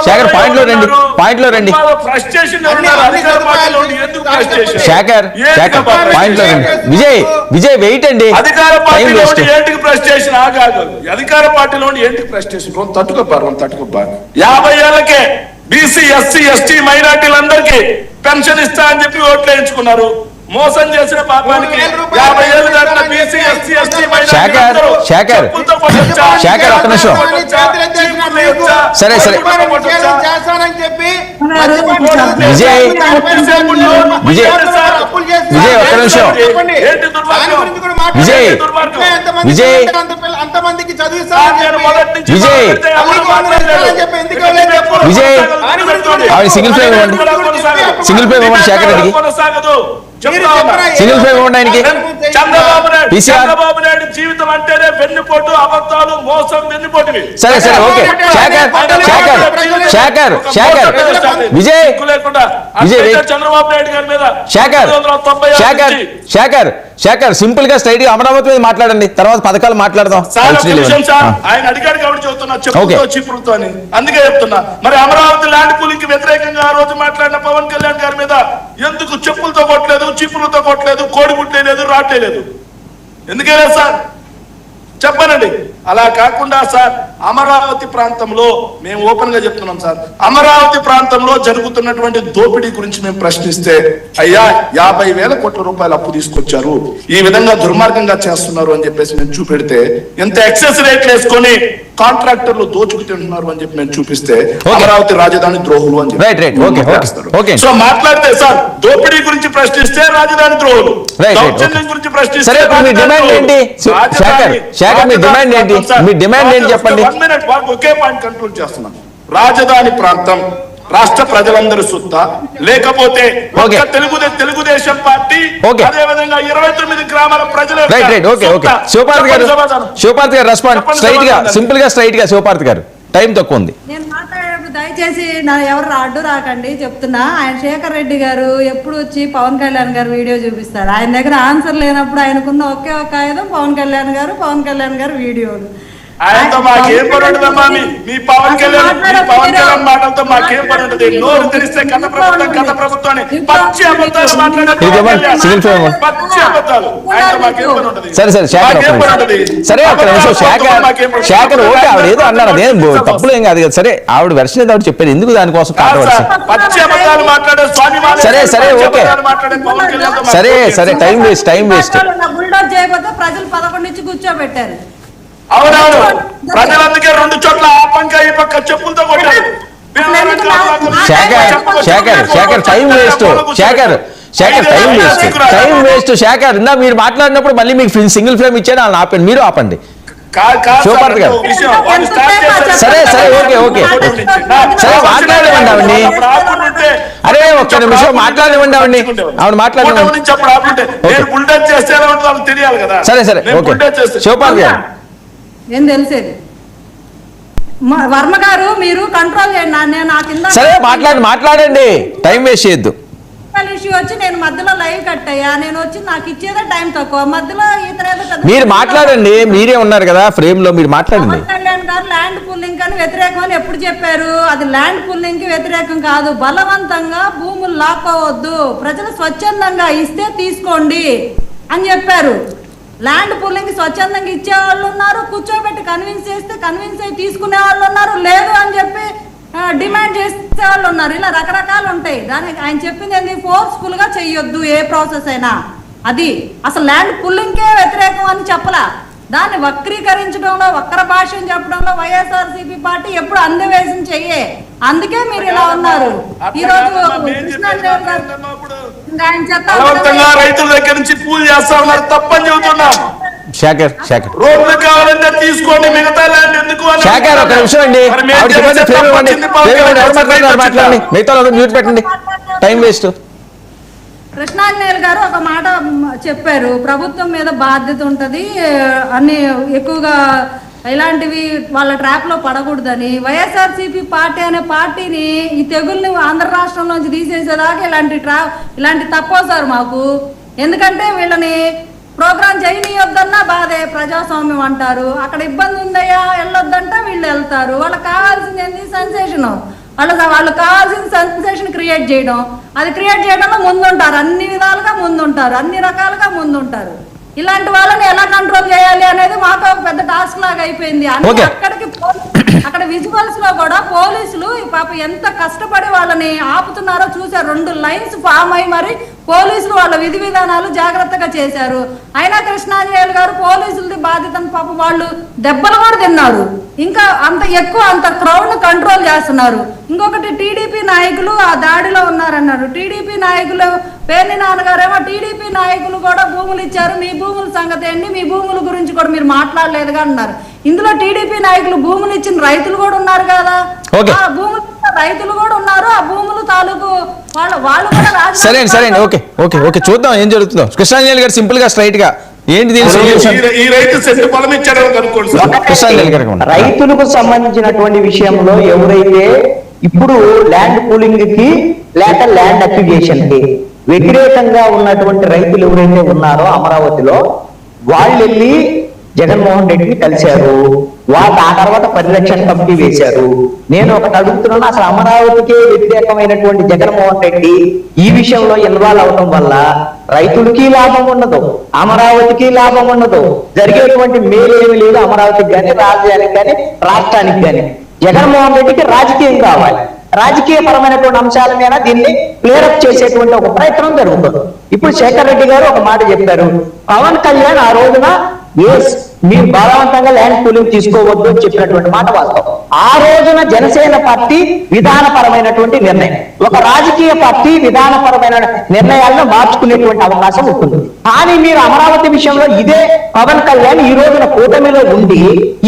శేఖర్ పాయింట్ లో రండి. శేఖర్ పాయింట్ లో రండి. విజయ్ వెయిట్ అండి. అధికార పార్టీలో ఏంటికి ప్రెస్టేషన్ ఆగాదు. అధికార పార్టీలో ఏంటికి ప్రెస్టేషన్ తట్టుకోపారు 50 ఏళ్లకే బీసీ, ఎస్సీ, ఎస్టీ మైనార్టీలందరికీ పెన్షన్ ఇస్తా అని చెప్పి ఓట్లు వేయించుకున్నారు. మోసం చేసిన పాపానికి 50 ఏళ్ళు దాటిన బీసీ, ఎస్సీ, ఎస్టీ శేఖర్ ఒక్క నిమిషం. సరే విజయ్ ఒక్క నిమిషం. విజయ్ ఆవిడ సింగిల్ ఫ్లేమ్ ఇవ్వండి. శేఖర్ రెడ్డికి సింగిల్ ఫ్లేమ్ ఇవ్వండి. ఆయనకి చంద్రబాబు నాయుడు జీవితం అంటేనే వెన్నుపోటు, అబద్ధాలు, మోసం, వెన్నుపోటువి. సరే ఓకే. శేఖర్ విజయ్ చంద్రబాబు నాయుడు గారి మీద శేఖర్ సింపుల్ గా స్ట్రైట్ గా అమరావతి మీద మాట్లాడండి. తర్వాత పథకాలు మాట్లాడదాం. ఆయన అడిగాడు కాబట్టి చెప్తున్నా చెప్పులతో చీపులతో అని. అందుకే చెప్తున్నా. మరి అమరావతి ల్యాండ్ పూలింగ్ కి వ్యతిరేకంగా ఆ రోజు మాట్లాడిన పవన్ కళ్యాణ్ గారి మీద ఎందుకు చెప్పులతో కొట్టలేదు, చీపులతో కొట్టలేదు, కోడిగుడ్లే లేదు, రాట్లే లేదు? ఎందుకైనా సార్ చెప్పనండి. అలా కాకుండా సార్ అమరావతి ప్రాంతంలో మేము ఓపెన్ గా చెప్తున్నాం సార్. అమరావతి ప్రాంతంలో జరుగుతున్నటువంటి దోపిడీ గురించి మేము ప్రశ్నిస్తే అయ్యా 50,000 కోట్ల రూపాయలు అప్పు తీసుకొచ్చారు, ఈ విధంగా దుర్మార్గంగా చేస్తున్నారు అని చెప్పేసి మేము చూపెడితే ఎంత ఎక్సెస్ రేట్లు వేసుకొని కాంట్రాక్టర్లు దోచుకు తింటున్నారు అని చెప్పి మేము చూపిస్తే అమరావతి రాజధాని ద్రోహులు అని చెప్పి సో మాట్లాడితే సార్ దోపిడీ గురించి ప్రశ్నిస్తే రాజధాని ద్రోహులు, దౌర్జన్యం గురించి ప్రశ్నిస్తే మీ డిమాండ్ ఏంటి చెప్పండి. ఒకే పాయింట్ కంక్లూడ్ చేస్తున్నాను. రాజధాని ప్రాంతం రాష్ట్ర ప్రజలందరూ సొత్తా, లేకపోతే తెలుగుదేశం పార్టీ అదే విధంగా 29 గ్రామాల ప్రజల శివపార్తి గారు రెస్పాండ్ స్ట్రైట్ గా శివపార్తి గారు టైం తక్కువ ఉంది. నేను మాట్లాడేప్పుడు దయచేసి ఎవరు అడ్డు రాకండి చెప్తున్నా. ఆయన శేఖర్ రెడ్డి గారు ఎప్పుడు వచ్చి పవన్ కళ్యాణ్ గారు వీడియో చూపిస్తారు. ఆయన దగ్గర ఆన్సర్ లేనప్పుడు ఆయనకున్న ఒకే ఒక ఆయుధం పవన్ కళ్యాణ్ గారు వీడియోలు. ఆయనతో మాకేం పని ఉంటుందమ్మా? మీ పవన్ కళ్యాణ్ మాటలతో మాకేం పని ఉంటుంది? నోరు తెలిస్తే గత ప్రభుత్వాన్ని పచ్చి అబద్ధాలు సరే అక్కడ శేఖర్ ఓకే ఆవిడ ఏదో అన్నారు, అదేం తప్పులు ఏం కాదు కదా. సరే ఆవిడ వెర్షన్ ఏదో ఆవిడ చెప్పారు, ఎందుకు దానికోసం పచ్చి అబద్ధాలు మాట్లాడే సరే ఓకే సరే టైం వేస్ట్. బుల్డోజ్ చేయబోతే ప్రజలు 11 నుంచి కూర్చోబెట్టారు. అవునవును, ప్రజలందుకే 2 చోట్ల ఆ పక్క ఈ పక్క చెప్పులతో కొట్టారు. Shekhar time waste. శేఖర్ ఇందా మీరు మాట్లాడినప్పుడు మళ్ళీ మీకు సింగిల్ ఫ్రేమ్ ఇచ్చాను, వాళ్ళని ఆపండి, మీరు ఆపండి. శివపార్తి గారు సరే ఓకే మాట్లాడనివ్వండి ఆవిడ్ని. అరే ఒక్క నిమిషం మాట్లాడనివ్వండి ఆవిడ మాట్లాడనివ్వండి. సరే ఓకే శివపార్తి గారు ఏం తెలిసేది వర్మ గారు మీరు కంట్రోల్ చేయండి. సరే మాట్లాడండి, టైం వేస్ట్ చేయొద్దు. ఇష్యూ వచ్చి నేను మధ్యలో లైవ్ కట్ అయ్యా, నేను వచ్చి నాకు ఇచ్చేదే టైం తక్కువ, మధ్యలో మీరు మాట్లాడండి, మీరే ఉన్నారు కదా ఫ్రేమ్ లో, మీరు మాట్లాడండి. కళ్యాణ్ గారు ల్యాండ్ పుల్లింగ్ అని వ్యతిరేకం అని ఎప్పుడు చెప్పారు? అది ల్యాండ్ పుల్లింగ్ కి వ్యతిరేకం కాదు. బలవంతంగా భూములు లాక్కోవద్దు, ప్రజలు స్వచ్ఛందంగా ఇస్తే తీసుకోండి అని చెప్పారు. ల్యాండ్ పూలింగ్ స్వచ్ఛందంగా ఇచ్చే వాళ్ళు ఉన్నారు, కూర్చోబెట్టి కన్విన్స్ చేస్తే కన్విన్స్ అయ్యి తీసుకునే వాళ్ళు ఉన్నారు, లేదు అని చెప్పి డిమాండ్ చేసే వాళ్ళు ఉన్నారు. ఇలా రకరకాలు ఉంటాయి. దానికి ఆయన చెప్పింది ఏంటి, ఫోర్స్ఫుల్ గా చెయ్యొద్దు ఏ ప్రాసెస్ అయినా. అది అసలు ల్యాండ్ పుల్లింగ్కే వ్యతిరేకం అని చెప్పలా. దాన్ని వక్రీకరించడంలో, వక్ర భాషను చెప్పడంలో వైఎస్ఆర్సీపీ పార్టీ ఎప్పుడు అందవేశం చెయ్యే. అందుకే మీరు ఇలా ఉన్నారు. ఈ రోజు రైతుల దగ్గర నుంచి పూజ చేస్తా ఉన్నారు, తప్పని చెబుతున్నాం. శేఖర్ రోడ్లు కావాలంటే తీసుకోండి, మిగతా ల్యాండ్ ఎందుకు శేఖర్ ఒక నిమిషం అండి, మాట్లాడండి, మిగతా మ్యూట్ పెట్టండి, టైం వేస్ట్. కృష్ణాంజనేయులు గారు ఒక మాట చెప్పారు, ప్రభుత్వం మీద బాధ్యత ఉంటుంది, అన్ని ఎక్కువగా ఇలాంటివి వాళ్ళ ట్రాప్ లో పడకూడదని. వైఎస్ఆర్సీపీ పార్టీ అనే పార్టీని ఈ తెగుల్ని ఆంధ్ర రాష్ట్రంలోంచి తీసేసేదాకా ఇలాంటి తప్పోసారు మాకు. ఎందుకంటే వీళ్ళని ప్రోగ్రాం చేయనీయొద్దన్నా బాధే, ప్రజాస్వామ్యం అంటారు. అక్కడ ఇబ్బంది ఉందయ్యా వెళ్ళొద్దంటే వీళ్ళు వెళ్తారు. వాళ్ళకి కావాల్సింది ఏంటి, సెన్సేషన్. వాళ్ళు కావాల్సిన సెన్సేషన్ క్రియేట్ చేయడం, అది క్రియేట్ చేయడంలో ముందుంటారు, అన్ని విధాలుగా ముందుంటారు, అన్ని రకాలుగా ముందుంటారు. ఇలాంటి వాళ్ళని ఎలా కంట్రోల్ చేయాలి అనేది మాకు ఒక పెద్ద టాస్క్ లాగా అయిపోయింది. అక్కడ విజువల్స్ లో కూడా పోలీసులు పాప ఎంత కష్టపడి వాళ్ళని ఆపుతున్నారో చూసారు. 2 లైన్స్ ఫామ్ అయి మరి పోలీసులు వాళ్ళ విధి విధానాలు జాగ్రత్తగా చేశారు. అయినా కృష్ణాంజనేయులు గారు పోలీసులది బాధ్యతను పాప వాళ్ళు దెబ్బలు కూడా తిన్నారు. ఇంకా అంత ఎక్కువ అంత క్రౌడ్ ను కంట్రోల్ చేస్తున్నారు. ఇంకొకటి టీడీపీ నాయకులు ఆ దాడిలో ఉన్నారన్నారు. టీడీపీ నాయకులు పేర్ని నాన్నగారేమో టీడీపీ నాయకులు కూడా భూములు ఇచ్చారు, మీ భూముల సంగతి ఏంటి, మీ భూముల గురించి కూడా మీరు మాట్లాడలేదుగా అన్నారు. ఇందులో టీడీపీ నాయకులు భూములు ఇచ్చిన రైతులు కూడా ఉన్నారు కదా, ఆ భూములు రైతులు కూడా ఉన్నారు, ఆ భూములు తాలూకు వాళ్ళు కూడా సరే ఓకే ఓకే ఓకే చూద్దాం ఏం జరుగుతుందో. కృష్ణాంజనేయులు గారు సింపుల్ గా స్ట్రైట్ గా ఏంటి దీని సొల్యూషన్? రైతులకు సంబంధించినటువంటి విషయంలో ఎవరైతే ఇప్పుడు ల్యాండ్ పూలింగ్ కి లేక ల్యాండ్ అక్విజిషన్ కి వ్యతిరేకంగా ఉన్నటువంటి రైతులు ఎవరైతే ఉన్నారో అమరావతిలో, వాళ్ళు వెళ్ళి జగన్మోహన్ రెడ్డిని కలిశారు. వాళ్ళు ఆ తర్వాత పరిరక్షణ కమిటీ వేశారు. నేను ఒకటి అడుగుతున్నాను, అసలు అమరావతికే వ్యతిరేకమైనటువంటి జగన్మోహన్ రెడ్డి ఈ విషయంలో ఇన్వాల్వ్ అవడం వల్ల రైతులకి లాభం ఉండదు, అమరావతికి లాభం ఉండదు, జరిగేటువంటి మేలు ఏమి లేదు అమరావతికి కానీ, రాజధానికి కానీ, రాష్ట్రానికి కానీ. జగన్మోహన్ రెడ్డికి రాజకీయం కావాలి, రాజకీయ పరమైనటువంటి అంశాల మీద దీన్ని క్లియరప్ చేసేటువంటి ఒక ప్రయత్నం జరుగుతుంది. ఇప్పుడు శేఖర్ రెడ్డి గారు ఒక మాట చెప్పారు, పవన్ కళ్యాణ్ ఆ రోజున మీరు బలవంతంగా ల్యాండ్ పూలింగ్ తీసుకోవద్దు అని చెప్పినటువంటి మాట వాస్తవం. ఆ రోజున జనసేన పార్టీ విధానపరమైనటువంటి నిర్ణయం, ఒక రాజకీయ పార్టీ విధానపరమైన నిర్ణయాలను మార్చుకునేటువంటి అవకాశం ఉంటుంది. కానీ మీరు అమరావతి విషయంలో ఇదే పవన్ కళ్యాణ్ ఈ రోజున కూటమిలో ఉండి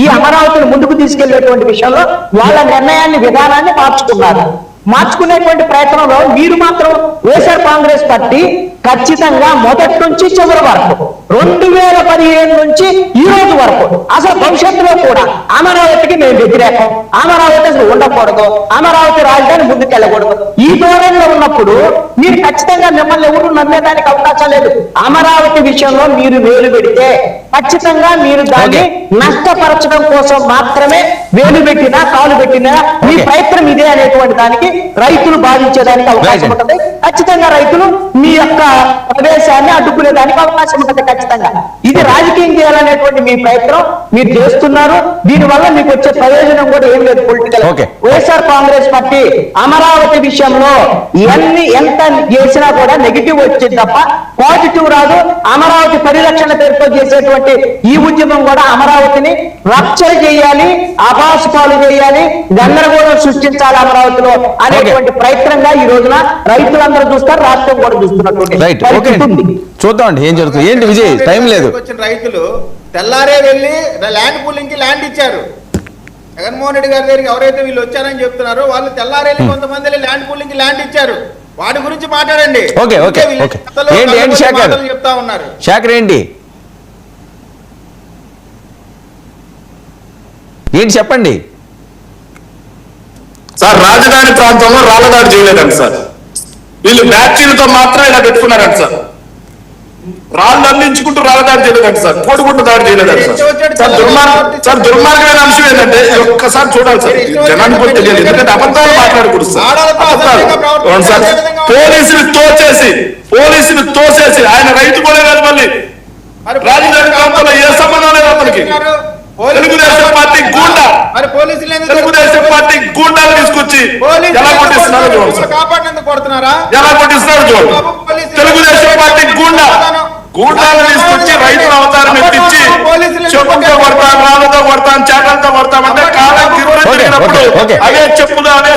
ఈ అమరావతిని ముందుకు తీసుకెళ్లేటువంటి విషయంలో వాళ్ళ నిర్ణయాన్ని, విధానాన్ని మార్చుకున్నారు. మార్చుకునేటువంటి ప్రయత్నంలో మీరు మాత్రం వైఎస్ఆర్ కాంగ్రెస్ పార్టీ ఖచ్చితంగా మొదటి నుంచి చివరి వరకు 2015 నుంచి ఈ రోజు వరకు అసలు భవిష్యత్తులో కూడా అమరావతికి మేము వ్యతిరేకం, అమరావతి అసలు ఉండకూడదు, అమరావతి రాజధాని ముందుకెళ్ళకూడదు ఈ ధోరణిలో ఉన్నప్పుడు మీరు ఖచ్చితంగా మిమ్మల్ని ఎవరు నమ్మేదానికి అవకాశం లేదు. అమరావతి విషయంలో మీరు వేలు పెడితే ఖచ్చితంగా మీరు దాన్ని నష్టపరచడం కోసం మాత్రమే వేలు పెట్టినా కాలు పెట్టినా మీ ప్రయత్నం ఇదే అనేటువంటి దానికి రైతులు భావించేదానికి అవకాశం ఉంటుంది. ఖచ్చితంగా రైతులు మీ యొక్క ప్రవేశాన్ని అడ్డుకునేదానికి అవకాశం ఉంటుంది. ఖచ్చితంగా ఇది రాజకీయం చేయాలనేటువంటి మీ ప్రయత్నం మీరు చేస్తున్నారు. దీనివల్ల మీకు వచ్చే ప్రయోజనం కూడా ఏం లేదు పొలిటికల్. వైఎస్ఆర్ కాంగ్రెస్ పార్టీ అమరావతి విషయంలో ఎంత చేసినా కూడా నెగిటివ్ వచ్చింది తప్ప పాజిటివ్ రాదు. అమరావతి పరిరక్షణ పేరుతో చేసేటువంటి ఈ ఉద్యమం కూడా అమరావతిని రప్చర్ చేయాలి, అపాసుపాలు చేయాలి, గందరగోళం సృష్టించాలి అమరావతిలో అనేటువంటి ప్రయత్నంగా ఈ రోజున రైతులందరూ చూస్తారు, రాష్ట్రం కూడా చూస్తున్నటువంటి చూద్దాం అండి ఏం జరుగుతుంది. ఏంటి విజయ్, టైం లేదు. వచ్చిన రైతులు తెల్లారే వెళ్ళి ల్యాండ్ పూలింగ్ కి ల్యాండ్ ఇచ్చారు. జగన్మోహన్ రెడ్డి గారి దగ్గరికి ఎవరైతే వీళ్ళు వచ్చారని చెప్తున్నారో వాళ్ళు తెల్లారేళ్ళి కొంతమంది ల్యాండ్ పూలింగ్ కి ల్యాండ్ ఇచ్చారు. వాటి గురించి మాట్లాడండి. ఏంటి శేఖర్ చెప్తా ఉన్నారు. శేఖర్ ఏంటి చెప్పండి సార్. రాజధాని ప్రాంతంలో రాళ్ళదాడి చేయలేదండి సార్, వీళ్ళు బ్యాటరీలతో మాత్రం ఇలా పెట్టుకున్నారంట సార్. రాళ్ళు అందించుకుంటూ రాళ్ళదాడి చేయలేదంట సార్, కోడిగుడ్డు దాడి చేయలేదంట సార్. సార్ దుర్మార్గమైన అంశం ఏంటంటే ఒక్కసారి చూడాలి సార్, జనానికి కూడా తెలియదు. ఎందుకంటే అబద్ధాలు మాట్లాడకూడదు సార్. పోలీసులు తోసేసి ఆయన రైతు కూడా కాదు, మళ్ళీ రాజధాని ప్రాంతంలో ఏ సంబంధం లేదు అతనికి. తెలుగుదేశం పార్టీ గూండా, మరి పోలీసులు ఎందుకు తెలుగుదేశం పార్టీ గూండాలు తీసుకొచ్చి ఎలా కొట్టిస్తున్నారో చూడండి సార్. కాపాడినందుకు కొడుతున్నారా? ఎలా కొట్టిస్తున్నారో చూడండి. తెలుగుదేశం పార్టీ గూండాలు తీసుకొచ్చి రైతుల అవతారం ఎత్తించి చెప్పులతో కొడతాం, రాళ్ళతో కొడతాం, చేటలతో కొడతామంటే కాలం తిరిగినప్పుడు ఓకే. అవే చెప్పులు అవే